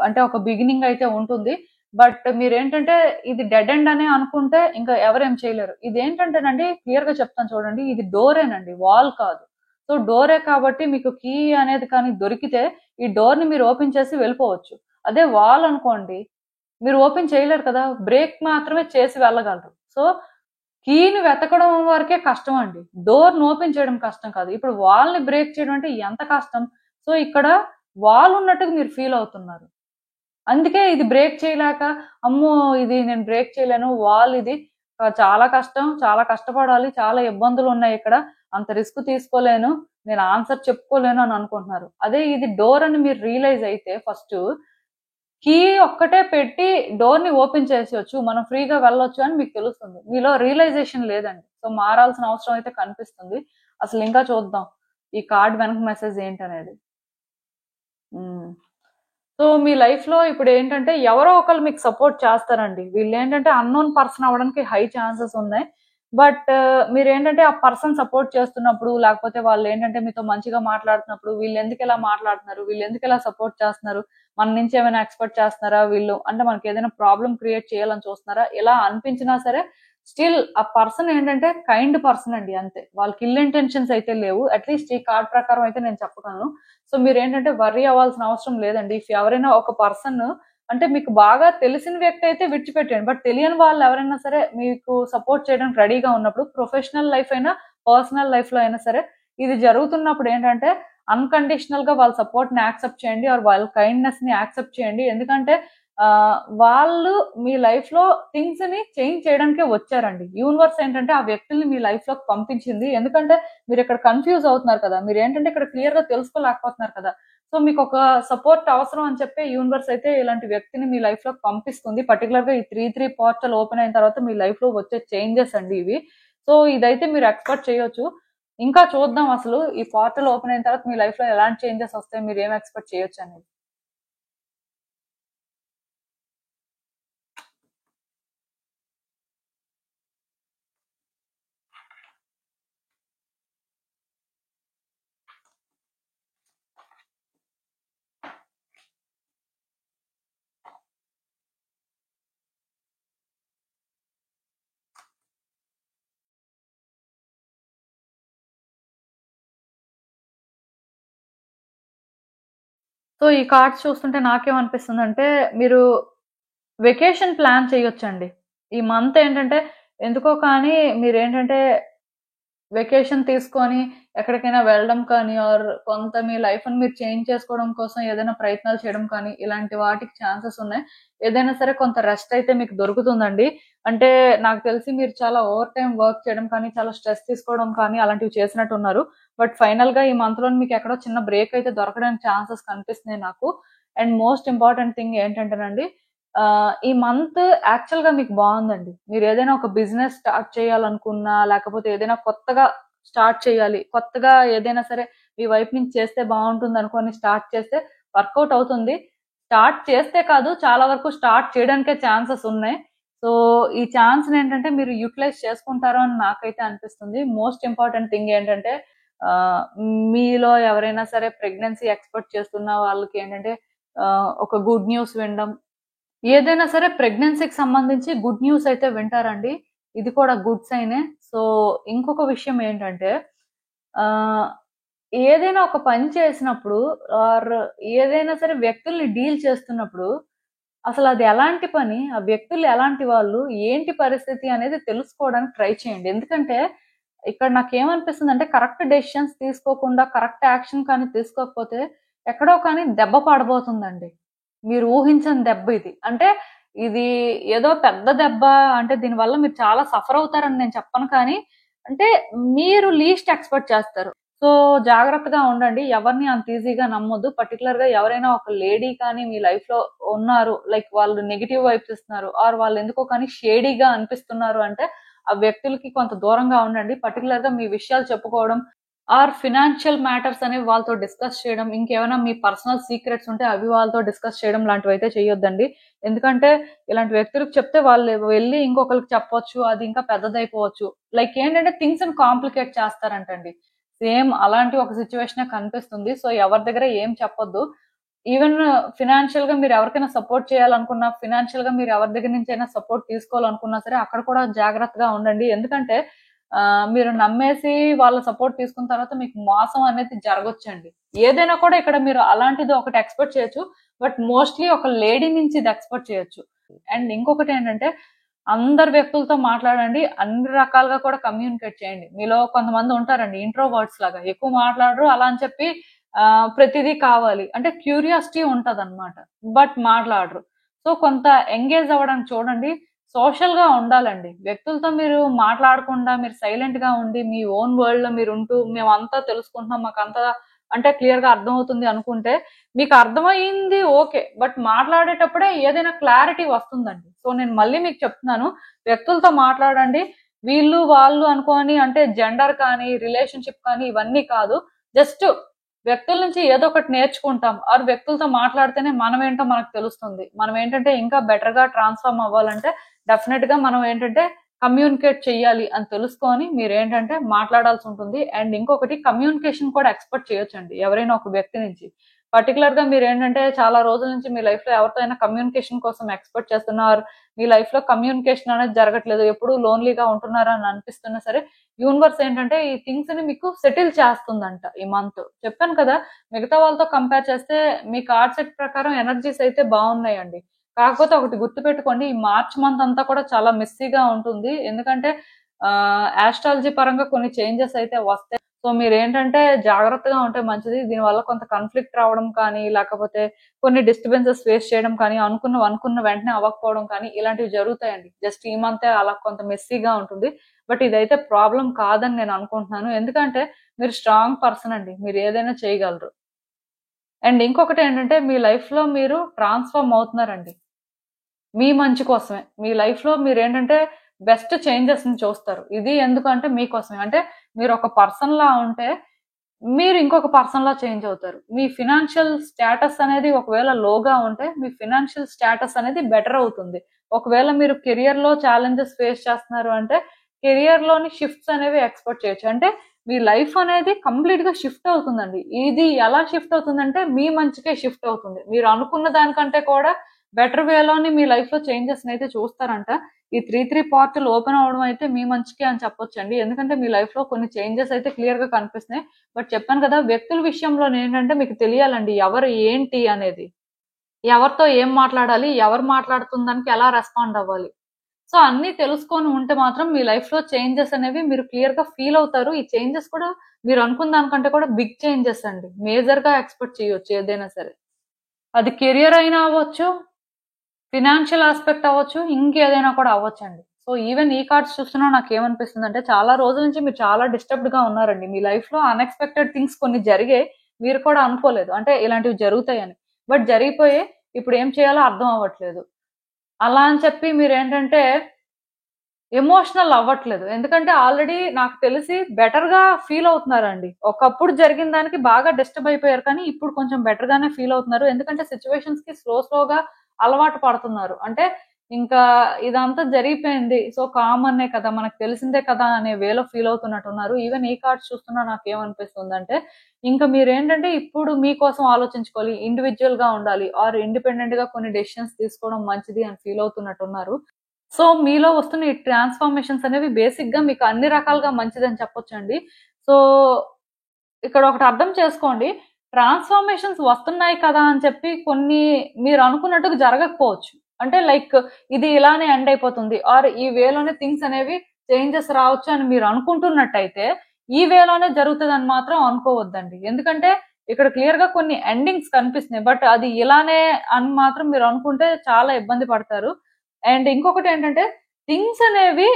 అంటే ఒక బిగినింగ్ అయితే ఉంటుంది. బట్ మీరేంటంటే ఇది డెడ్ ఎండ్ అని అనుకుంటే ఇంకా ఎవరేం చేయలేరు. ఇదేంటంటేనండి క్లియర్ గా చెప్తాను చూడండి, ఇది డోరేనండి, వాల్ కాదు. సో డోరే కాబట్టి మీకు కీ అనేది కానీ దొరికితే ఈ డోర్ ని మీరు ఓపెన్ చేసి వెళ్ళిపోవచ్చు. అదే వాల్ అనుకోండి, మీరు ఓపెన్ చేయలేరు కదా, బ్రేక్ మాత్రమే చేసి వెళ్ళగలరు. సో కీని వెతకడం వరకే కష్టం అండి. డోర్‌ని ఓపెన్ చేయడం కష్టం కాదు. ఇప్పుడు వాల్‌ని బ్రేక్ చేయడం అంటే ఎంత కష్టం. సో ఇక్కడ వాల్ ఉన్నట్టుగా మీరు ఫీల్ అవుతున్నారు. అందుకే ఇది బ్రేక్ చేయలేక, అమ్మో ఇది నేను బ్రేక్ చేయలేను, వాల్ ఇది చాలా కష్టం, చాలా కష్టపడాలి, చాలా ఇబ్బందులు ఉన్నాయి ఇక్కడ, అంత రిస్క్ తీసుకోలేను, నేను ఆన్సర్ చెప్పుకోలేను అని అనుకుంటున్నారు. అదే ఇది డోర్ అని మీరు రియలైజ్ అయితే ఫస్ట్ కీ ఒక్కటే పెట్టి డోర్ ని ఓపెన్ చేసేయొచ్చు, మనం ఫ్రీగా వెళ్ళొచ్చు అని మీకు తెలుస్తుంది. మీలో రియలైజేషన్ లేదండి. సో మారాల్సిన అవసరం అయితే కనిపిస్తుంది. అసలు ఇంకా చూద్దాం ఈ కార్డ్ వెనక మెసేజ్ ఏంటనేది. సో మీ లైఫ్ లో ఇప్పుడు ఏంటంటే ఎవరో ఒకరు మీకు సపోర్ట్ చేస్తారండి. వీళ్ళు ఏంటంటే అన్నోన్ పర్సన్ అవ్వడానికి హై ఛాన్సెస్ ఉన్నాయి. బట్ మీరేంటంటే ఆ పర్సన్ సపోర్ట్ చేస్తున్నప్పుడు, లేకపోతే వాళ్ళు ఏంటంటే మీతో మంచిగా మాట్లాడుతున్నప్పుడు, వీళ్ళు ఎందుకు ఇలా మాట్లాడుతున్నారు, వీళ్ళు ఎందుకు ఇలా సపోర్ట్ చేస్తున్నారు, మన నుంచి ఏమైనా ఎక్స్పెక్ట్ చేస్తున్నారా వీళ్ళు, అంటే మనకి ఏదైనా ప్రాబ్లం క్రియేట్ చేయాలని చూస్తున్నారా, ఇలా అనిపించినా సరే స్టిల్ ఆ పర్సన్ ఏంటంటే కైండ్ పర్సన్ అండి, అంతే. వాళ్ళకి ఇల్ ఇంటెన్షన్స్ అయితే లేవు. అట్లీస్ట్ ఈ కార్డ్ ప్రకారం అయితే నేను చెప్పగలను. సో మీరేంటంటే వర్రీ అవ్వాల్సిన అవసరం లేదండి. ఇఫ్ ఎవరైనా ఒక పర్సన్ అంటే మీకు బాగా తెలిసిన వ్యక్తి అయితే విడిచిపెట్టండి. బట్ తెలియని వాళ్ళు ఎవరైనా సరే మీకు సపోర్ట్ చేయడానికి రెడీగా ఉన్నప్పుడు, ప్రొఫెషనల్ లైఫ్ అయినా పర్సనల్ లైఫ్ లో అయినా సరే ఇది జరుగుతున్నప్పుడు ఏంటంటే అన్కండిషనల్ గా వాళ్ళ సపోర్ట్ ని యాక్సెప్ట్ చేయండి, ఆర్ వాళ్ళ కైండ్నెస్ ని యాక్సెప్ట్ చేయండి. ఎందుకంటే వాళ్ళు మీ లైఫ్ లో థింగ్స్ ని చేంజ్ చేయడానికే వచ్చారండి. యూనివర్స్ ఏంటంటే ఆ వ్యక్తుల్ని మీ లైఫ్ లోకి పంపించింది. ఎందుకంటే మీరు ఇక్కడ కన్ఫ్యూజ్ అవుతున్నారు కదా, మీరు ఏంటంటే ఇక్కడ క్లియర్ గా తెలుసుకోలేకపోతున్నారు కదా. సో మీకు ఒక సపోర్ట్ అవసరం అని చెప్పి యూనివర్స్ అయితే ఇలాంటి వ్యక్తిని మీ లైఫ్ లోకి పంపిస్తుంది. పర్టికులర్ గా ఈ 3 పోర్టల్ ఓపెన్ అయిన తర్వాత మీ లైఫ్ లో వచ్చే చేంజెస్ అండి ఇవి. సో ఇదైతే మీరు ఎక్స్పెక్ట్ చేయొచ్చు. ఇంకా చూద్దాం అసలు ఈ పోర్టల్ ఓపెన్ అయిన తర్వాత మీ లైఫ్ లో ఎలాంటి చేంజెస్ వస్తాయి, మీరు ఏం ఎక్స్పెక్ట్ చేయొచ్చు అనేది. సో ఈ కార్డ్స్ చూస్తుంటే నాకేమనిపిస్తుందంటే మీరు వెకేషన్ ప్లాన్ చేయొచ్చండి. ఈ మంత్ ఏంటంటే ఎందుకో కానీ మీరేంటంటే వెకేషన్ తీసుకొని ఎక్కడికైనా వెళ్ళడం కానీ, ఆర్ కొంత మీ లైఫ్‌ని మీరు చేంజ్ చేసుకోవడం కోసం ఏదైనా ప్రయత్నాలు చేయడం కానీ, ఇలాంటి వాటికి ఛాన్సెస్ ఉన్నాయి. ఏదైనా సరే కొంత రెస్ట్ అయితే మీకు దొరుకుతుందండి. అంటే నాకు తెలిసి మీరు చాలా ఓవర్ టైమ్ వర్క్ చేయడం కానీ, చాలా స్ట్రెస్ తీసుకోవడం కానీ అలాంటివి చేసినట్టున్నారు. బట్ ఫైనల్‌గా ఈ మంత్‌లోనే మీకు ఎక్కడో చిన్న బ్రేక్ అయితే దొరకడానికి ఛాన్సెస్ కనిపిస్తున్నాయి నాకు. అండ్ మోస్ట్ ఇంపార్టెంట్ థింగ్ ఏంటంటేనండి, ఈ మంత్ యాక్చువల్‌గా మీకు బావుందండి. మీరేదైనా ఒక బిజినెస్ స్టార్ట్ చేయాలనుకున్నా, లేకపోతే ఏదైనా కొత్తగా స్టార్ట్ చేయాలి, కొత్తగా ఏదైనా సరే మీ వైపు నుంచి చేస్తే బావుంటుందనుకోని స్టార్ట్ చేస్తే వర్కౌట్ అవుతుంది. స్టార్ట్ చేస్తే కాదు, చాలా వరకు స్టార్ట్ చేయడానికే ఛాన్సెస్ ఉన్నాయి. సో, ఈ ఛాన్స్‌నేంటంటే మీరు యుటిలైజ్ చేసుకుంటారు అని నాకైతే అనిపిస్తుంది. మోస్ట్ ఇంపార్టెంట్ థింగ్ ఏంటంటే ఆహ్, మీలో ఎవరైనా సరే ప్రెగ్నెన్సీ ఎక్స్‌పెక్ట్ చేస్తున్న వాళ్ళకేంటంటే ఒక గుడ్ న్యూస్ వినడం, ఏదైనా సరే ప్రెగ్నెన్సీకి సంబంధించి గుడ్ న్యూస్ అయితే వింటారండి. ఇది కూడా గుడ్ సైనే. సో, ఇంకొక విషయం ఏంటంటే ఆహ్, ఏదైనా ఒక పని చేసినప్పుడు ఆర్ ఏదైనా సరే వ్యక్తుల్ని డీల్ చేస్తున్నప్పుడు అసలది ఎలాంటి పని? ఆ వ్యక్తులు ఎలాంటి వాళ్ళు? ఏంటి పరిస్థితి అనేది తెలుసుకోవడానికి ట్రై చేయండి. ఎందుకంటే ఇక్కడ నాకేమనిపిస్తుందంటే కరెక్ట్ డెసిషన్స్ తీసుకోకుండా కరెక్ట్ యాక్షన్ కానీ తీసుకోకపోతే ఎక్కడో కానీ దెబ్బ పడబోతుందండి. మీరు ఊహించని దెబ్బ ఇది. అంటే ఇది ఏదో పెద్ద దెబ్బ అంటే దీనివల్ల మీరు చాలా సఫర్ అవుతారని నేను చెప్పను కానీ అంటే మీరు లీస్ట్ ఎక్స్‌పెక్ట్ చేస్తారు. సో, జాగ్రత్తగా ఉండండి. ఎవరిని అంత ఈజీగా నమ్మొద్దు. పర్టిక్యులర్‌గా ఎవరైనా ఒక లేడీ కానీ మీ లైఫ్‌లో ఉన్నారు. లైక్ వాళ్ళు నెగెటివ్ వైబ్స్ ఇస్తున్నారు. ఆర్ వాళ్ళు ఎందుకో కానీ షేడీగా అనిపిస్తున్నారు అంటే, ఆ వ్యక్తులకి కొంత దూరంగా ఉండండి. పర్టిక్యులర్‌గా మీ విషయాలు చెప్పుకోవడం ఆర్ ఫినాన్షియల్ మ్యాటర్స్ అనేవి వాళ్ళతో డిస్కస్ చేయడం, ఇంకేమైనా మీ పర్సనల్ సీక్రెట్స్ ఉంటే అవి వాళ్ళతో డిస్కస్ చేయడం లాంటివైతే చేయొద్దండి. ఎందుకంటే ఇలాంటి వ్యక్తులకు చెప్తే వాళ్ళు వెళ్లి ఇంకొకళ్ళకి చెప్పొచ్చు. అది ఇంకా పెద్దదైపోవచ్చు. లైక్ ఏంటంటే థింగ్స్‌ని కాంప్లికేట్ చేస్తారంటండి. సేమ్ అలాంటి ఒక సిట్యుయేషనే కనిపిస్తుంది. సో, ఎవరి దగ్గర ఏం చెప్పొద్దు. ఈవెన్ ఫినాన్షియల్‌గా మీరు ఎవరికైనా సపోర్ట్ చేయాలనుకున్నా, ఫినాన్షియల్‌గా మీరు ఎవరి దగ్గర నుంచైనా సపోర్ట్ తీసుకోవాలనుకున్నా సరే, అక్కడ కూడా జాగ్రత్తగా ఉండండి. ఎందుకంటే మీరు నమ్మేసి వాళ్ళ సపోర్ట్ తీసుకున్న తర్వాత మీకు మోసం అనేది జరగొచ్చండి. ఏదైనా కూడా ఇక్కడ మీరు అలాంటిది ఒకటి ఎక్స్‌పెక్ట్ చేయొచ్చు. బట్ మోస్ట్‌లీ ఒక లేడీ నుంచి ఇది ఎక్స్‌పెక్ట్ చేయొచ్చు. అండ్ ఇంకొకటేంటంటే అందరు వ్యక్తులతో మాట్లాడండి. అన్ని రకాలుగా కూడా కమ్యూనికేట్ చేయండి. మీలో కొంతమంది ఉంటారండి ఇంట్రోవర్ట్స్ లాగా. ఎక్కువ మాట్లాడరు. అలా అని చెప్పి ప్రతిదీ కావాలి. అంటే క్యూరియాసిటీ ఉంటదనమాట. బట్ మాట్లాడరు. సో, కొంత ఎంగేజ్ అవ్వడానికి చూడండి. సోషల్‌గా ఉండాలండి. వ్యక్తులతో మీరు మాట్లాడకుండా మీరు సైలెంట్‌గా ఉండి మీ ఓన్ వరల్డ్‌లో మీరుంటూ మేమంతా తెలుసుకుంటున్నాం. మాకంతా అంటే క్లియర్‌గా అర్థమవుతుంది అనుకుంటే మీకు అర్థమయింది ఓకే. బట్ మాట్లాడేటప్పుడే ఏదైనా క్లారిటీ వస్తుందండి. సో, నేను మళ్ళీ మీకు చెప్తున్నాను. వ్యక్తులతో మాట్లాడండి. వీళ్ళు, వాళ్ళు అనుకోని అంటే జెండర్ కానీ, రిలేషన్‌షిప్ కానీ ఇవన్నీ కాదు. జస్ట్ వ్యక్తుల నుంచి ఏదో ఒకటి నేర్చుకుంటాం. ఆర్ వ్యక్తులతో మాట్లాడితేనే మనమేంటో మనకు తెలుస్తుంది. మనం ఏంటంటే ఇంకా బెటర్‌గా ట్రాన్స్‌ఫార్మ్ అవ్వాలంటే డెఫినెట్‌గా మనం ఏంటంటే కమ్యూనికేట్ చెయ్యాలి అని తెలుసుకొని మీరేంటంటే మాట్లాడాల్సుంటుంది. అండ్ ఇంకొకటి కమ్యూనికేషన్ కూడా ఎక్స్‌పెక్ట్ చేయొచ్చండి ఎవరైనా ఒక వ్యక్తి నుంచి. పర్టిక్యులర్‌గా మీరేంటంటే చాలా రోజుల నుంచి మీ లైఫ్‌లో ఎవరితో అయినా కమ్యూనికేషన్ కోసం ఎక్స్‌పెక్ట్ చేస్తున్నారు. మీ లైఫ్‌లో కమ్యూనికేషన్ అనేది జరగట్లేదు. ఎప్పుడూ లోన్‌లీగా ఉంటున్నారు అని అనిపిస్తున్నా సరే, యూనివర్స్ ఏంటంటే ఈ థింగ్స్‌ని మీకు సెటిల్ చేస్తుందంట ఈ మంత్. చెప్పాను కదా! మిగతా వాళ్ళతో కంపేర్ చేస్తే మీ కార్డ్ సెట్ ప్రకారం ఎనర్జీస్ అయితే బావున్నాయండి. కాకపోతే ఒకటి గుర్తుపెట్టుకోండి. ఈ మార్చ్ మంత్ అంతా కూడా చాలా మెస్సీగా ఉంటుంది. ఎందుకంటే యాస్ట్రాలజీ పరంగా కొన్ని చేంజెస్ అయితే వస్తాయి. సో, మీరేంటంటే జాగ్రత్తగా ఉంటే మంచిది. దీనివల్ల కొంత కాన్‌ఫ్లిక్ట్ రావడం కానీ, లేకపోతే కొన్ని డిస్టర్బెన్సెస్ ఫేస్ చేయడం కానీ, అనుకున్న వెంటనే అవ్వకపోవడం కానీ ఇలాంటివి జరుగుతాయండి. జస్ట్ ఈ మంతే అలా కొంత మెస్సీగా ఉంటుంది. బట్ ఇదైతే ప్రాబ్లమ్ కాదని నేను అనుకుంటున్నాను. ఎందుకంటే మీరు స్ట్రాంగ్ పర్సన్ అండి. మీరు ఏదైనా చేయగలరు. అండ్ ఇంకొకటేంటంటే మీ లైఫ్‌లో మీరు ట్రాన్స్‌ఫార్మ్ అవుతున్నారండి. మీ మంచి కోసమే. మీ లైఫ్‌లో మీరేంటంటే బెస్ట్ చేంజెస్‌ని చూస్తారు. ఇది ఎందుకంటే మీకోసమే. అంటే మీరొక పర్సన్‌లా ఉంటే, మీరు ఇంకొక పర్సన్‌లా చేంజ్ అవుతారు. మీ ఫినాన్షియల్ స్టేటస్ అనేది ఒకవేళ లోగా ఉంటే, మీ ఫినాన్షియల్ స్టేటస్ అనేది బెటర్ అవుతుంది. ఒకవేళ మీరు కెరియర్‌లో ఛాలెంజెస్ ఫేస్ చేస్తున్నారు అంటే, కెరియర్‌లోని షిఫ్ట్స్ అనేవి ఎక్స్‌పెక్ట్ చేయొచ్చు. అంటే మీ లైఫ్ అనేది కంప్లీట్‌గా షిఫ్ట్ అవుతుందండి. ఇది ఎలా షిఫ్ట్ అవుతుందంటే, మీ మంచికే షిఫ్ట్ అవుతుంది. మీరు అనుకున్న దానికంటే కూడా బెటర్ వేలోని మీ లైఫ్‌లో చేంజెస్‌నైతే చూస్తారంట. ఈ 3 పార్టులు ఓపెన్ అవ్వడం అయితే మీ మంచికే అని చెప్పొచ్చండి. ఎందుకంటే మీ లైఫ్‌లో కొన్ని చేంజెస్ అయితే క్లియర్‌గా కనిపిస్తున్నాయి. బట్ చెప్పాను కదా! వ్యక్తుల విషయంలోనేంటంటే మీకు తెలియాలండి ఎవరు ఏంటి అనేది. ఎవరితో ఏం మాట్లాడాలి? ఎవరు మాట్లాడుతున్న దానికి ఎలా రెస్పాండ్ అవ్వాలి? సో, అన్నీ తెలుసుకొని ఉంటే మాత్రం మీ లైఫ్‌లో చేంజెస్ అనేవి మీరు క్లియర్‌గా ఫీల్ అవుతారు. ఈ చేంజెస్ కూడా మీరు అనుకున్న దానికంటే కూడా బిగ్ చేంజెస్ అండి. మేజర్‌గా ఎక్స్‌పెక్ట్ చేయొచ్చు ఏదైనా సరే. అది కెరియర్ అయినా అవ్వచ్చు, ఫినాన్షియల్ యాస్పెక్ట్ అవ్వచ్చు, ఇంకేదైనా కూడా అవ్వచ్చండి. సో, ఈవెన్ ఈ కార్డ్స్ చూస్తున్నా నాకేమనిపిస్తుందంటే, చాలా రోజుల నుంచి మీరు చాలా డిస్టర్బ్డ్‌గా ఉన్నారండి. మీ లైఫ్‌లో అన్‌ఎక్స్‌పెక్టెడ్ థింగ్స్ కొన్ని జరిగాయి. మీరు కూడా అనుకోలేదు. అంటే ఇలాంటివి జరుగుతాయని. బట్ జరిగిపోయాయి. ఇప్పుడు ఏం చేయాలో అర్థం అవ్వట్లేదు. అలా అని చెప్పి మీరేంటంటే ఎమోషనల్ అవ్వట్లేదు. ఎందుకంటే ఆల్రెడీ నాకు తెలిసి బెటర్‌గా ఫీల్ అవుతున్నారండి. ఒకప్పుడు జరిగిన దానికి బాగా డిస్టర్బ్ అయిపోయారు కానీ, ఇప్పుడు కొంచెం బెటర్‌గానే ఫీల్ అవుతున్నారు. ఎందుకంటే సిట్యుయేషన్స్‌కి స్లోగా అలవాటు పడుతున్నారు. అంటే ఇంకా ఇదంతా జరిగిపోయింది. సో, కామనే కదా! మనకు తెలిసిందే కదా! అనే వేలో ఫీల్ అవుతున్నట్టున్నారు. ఈవెన్ ఈ కార్డ్స్ చూస్తున్నా నాకేమనిపిస్తుందంటే, ఇంక మీరేంటంటే ఇప్పుడు మీకోసం ఆలోచించుకోవాలి. ఇండివిడ్యుయల్‌గా ఉండాలి. ఆర్ ఇండిపెండెంట్‌గా కొన్ని డెసిషన్స్ తీసుకోవడం మంచిది అని ఫీల్ అవుతున్నట్టున్నారు. సో, మీలో వస్తున్న ఈ ట్రాన్స్‌ఫర్మేషన్స్ అనేవి బేసిక్‌గా మీకు అన్ని రకాలుగా మంచిదని చెప్పొచ్చండి. సో, ఇక్కడ ఒకటి అర్థం చేసుకోండి, ట్రాన్స్ఫర్మేషన్స్ వస్తున్నాయి కదా అని చెప్పి కొన్ని మీరు అనుకున్నట్టుగా జరగకపోవచ్చు. అంటే లైక్ ఇది ఇలానే ఎండ్ అయిపోతుంది ఆర్ ఈ వేలోనే థింగ్స్ అనేవి చేంజెస్ రావచ్చు అని మీరు అనుకుంటున్నట్టయితే ఈ వేలోనే జరుగుతుందని మాత్రం అనుకోవద్దండి. ఎందుకంటే ఇక్కడ క్లియర్ గా కొన్ని ఎండింగ్స్ కనిపిస్తున్నాయి, బట్ అది ఇలానే అని మాత్రం మీరు అనుకుంటే చాలా ఇబ్బంది పడతారు. అండ్ ఇంకొకటి ఏంటంటే థింగ్స్ అనేవి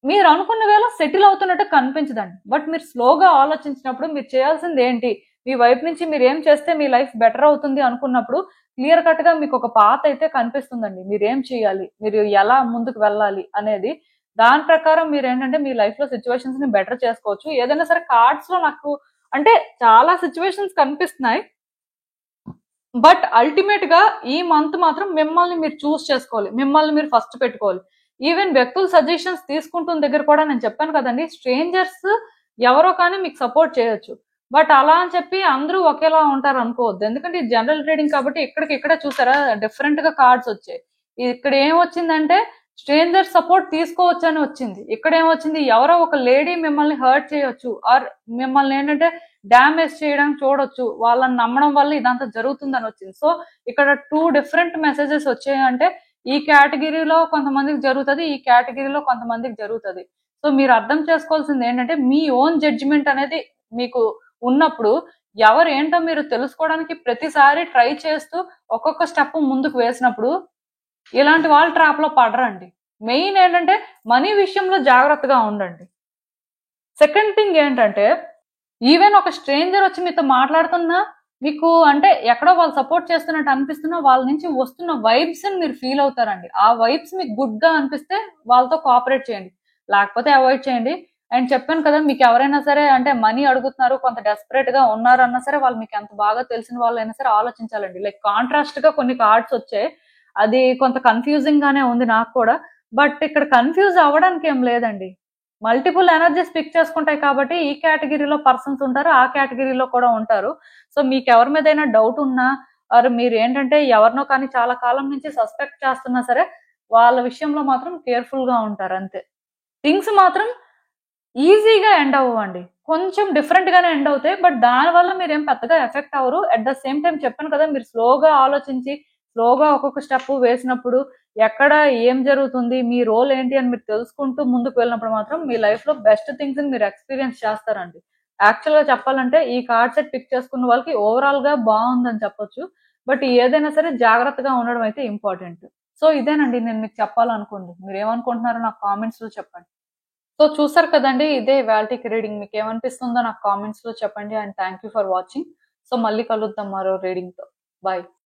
మీరు అనుకున్న వేళ సెటిల్ అవుతున్నట్టు కనిపించదండి. బట్ మీరు స్లోగా ఆలోచించినప్పుడు మీరు చేయాల్సింది ఏంటి, మీ వైపు నుంచి మీరు ఏం చేస్తే మీ లైఫ్ బెటర్ అవుతుంది అనుకున్నప్పుడు క్లియర్ కట్ గా మీకు ఒక పాత్ అయితే కనిపిస్తుందండి. మీరు ఏం చేయాలి, మీరు ఎలా ముందుకు వెళ్ళాలి అనేది. దాని ప్రకారం మీరు ఏంటంటే మీ లైఫ్ లో సిచ్యువేషన్స్ ని బెటర్ చేసుకోవచ్చు. ఏదైనా సరే కార్డ్స్ లో నాకు అంటే చాలా సిచ్యువేషన్స్ కనిపిస్తున్నాయి, బట్ అల్టిమేట్ గా ఈ మంత్ మాత్రం మిమ్మల్ని మీరు చూస్ చేసుకోవాలి, మిమ్మల్ని మీరు ఫస్ట్ పెట్టుకోవాలి. ఈవెన్ వ్యక్తుల సజెషన్స్ తీసుకుంటున్న దగ్గర కూడా నేను చెప్పాను కదండి, స్ట్రేంజర్స్ ఎవరో కానీ మీకు సపోర్ట్ చేయొచ్చు, బట్ అలా అని చెప్పి అందరూ ఒకేలా ఉంటారు అనుకోవద్దు. ఎందుకంటే ఇది జనరల్ ట్రేడింగ్ కాబట్టి ఇక్కడికి ఇక్కడ చూసారా డిఫరెంట్ గా కార్డ్స్ వచ్చాయి. ఇక్కడ ఏం వచ్చిందంటే స్ట్రేంజర్ సపోర్ట్ తీసుకోవచ్చు అని వచ్చింది. ఇక్కడ ఏమొచ్చింది, ఎవరో ఒక లేడీ మిమ్మల్ని హర్ట్ చేయొచ్చు ఆర్ మిమ్మల్ని ఏంటంటే డ్యామేజ్ చేయడానికి చూడొచ్చు, వాళ్ళని నమ్మడం వల్ల ఇదంతా జరుగుతుందని వచ్చింది. సో ఇక్కడ 2 డిఫరెంట్ మెసేజెస్ వచ్చాయి. అంటే ఈ కేటగిరీలో కొంతమందికి జరుగుతుంది, ఈ కేటగిరీలో కొంతమందికి జరుగుతుంది. సో మీరు అర్థం చేసుకోవాల్సింది ఏంటంటే మీ ఓన్ జడ్జిమెంట్ అనేది మీకు ఉన్నప్పుడు ఎవరు ఏంటో మీరు తెలుసుకోవడానికి ప్రతిసారి ట్రై చేస్తూ ఒక్కొక్క స్టెప్ ముందుకు వేసినప్పుడు ఇలాంటి వాళ్ళ ట్రాప్ లో పడరండి. మెయిన్ ఏంటంటే మనీ విషయంలో జాగ్రత్తగా ఉండండి. సెకండ్ థింగ్ ఏంటంటే ఈవెన్ ఒక స్ట్రేంజర్ వచ్చి మీతో మాట్లాడుతున్నా మీకు అంటే ఎక్కడో వాళ్ళు సపోర్ట్ చేస్తున్నట్టు అనిపిస్తున్నా వాళ్ళ నుంచి వస్తున్న వైబ్స్ అని మీరు ఫీల్ అవుతారండి. ఆ వైబ్స్ మీకు గుడ్ గా అనిపిస్తే వాళ్ళతో కోఆపరేట్ చేయండి, లేకపోతే అవాయిడ్ చేయండి. అండ్ చెప్పాను కదా, మీకు ఎవరైనా సరే అంటే మనీ అడుగుతున్నారు, కొంత డెస్పరేట్ గా ఉన్నారు అన్నా సరే వాళ్ళు మీకు ఎంత బాగా తెలిసిన వాళ్ళైనా సరే ఆలోచించాలండి. లైక్ కాంట్రాస్ట్ గా కొన్ని కార్డ్స్ వచ్చాయి, అది కొంత కన్ఫ్యూజింగ్ గానే ఉంది నాకు కూడా. బట్ ఇక్కడ కన్ఫ్యూజ్ అవ్వడానికి ఏం లేదండి, మల్టిపుల్ ఎనర్జీస్ పిక్ చేసుకుంటాయి కాబట్టి ఈ కేటగిరీలో పర్సన్స్ ఉంటారు, ఆ కేటగిరీలో కూడా ఉంటారు. సో మీకు ఎవరి మీద అయినా డౌట్ ఉన్నా ఆర్ మీరు ఏంటంటే ఎవరినో కానీ చాలా కాలం నుంచి సస్పెక్ట్ చేస్తున్నా సరే వాళ్ళ విషయంలో మాత్రం కేర్ఫుల్ గా ఉంటారు అంతే. థింగ్స్ మాత్రం ఈజీగా ఎండ్ అవ్వండి, కొంచెం డిఫరెంట్ గానే ఎండ్ అవుతాయి, బట్ దానివల్ల మీరు ఏం పెద్దగా ఎఫెక్ట్ అవ్వరు. అట్ ద సేమ్ టైం చెప్పాను కదా, మీరు స్లోగా ఆలోచించి స్లోగా ఒక్కొక్క స్టెప్ వేసినప్పుడు ఎక్కడ ఏం జరుగుతుంది, మీ రోల్ ఏంటి అని మీరు తెలుసుకుంటూ ముందుకు వెళ్ళినప్పుడు మాత్రం మీ లైఫ్ లో బెస్ట్ థింగ్స్ ని మీరు ఎక్స్పీరియన్స్ చేస్తారండి. యాక్చువల్ గా చెప్పాలంటే ఈ కార్డ్ సెట్ పిక్ చేసుకున్న వాళ్ళకి ఓవరాల్ గా బాగుందని చెప్పొచ్చు, బట్ ఏదైనా సరే జాగ్రత్తగా ఉండడం అయితే ఇంపార్టెంట్. సో ఇదేనండి నేను మీకు చెప్పాలనుకుంది. మీరు ఏమనుకుంటున్నారో నాకు కామెంట్స్ లో చెప్పండి. సో చూసారు కదండి, ఇదే ఇవాల్టికి రీడింగ్. మీకు ఏమనిపిస్తుందో నాకు కామెంట్స్ లో చెప్పండి. And thank you for watching. So మళ్ళీ కలుద్దాం మరో రీడింగ్ తో. బాయ్.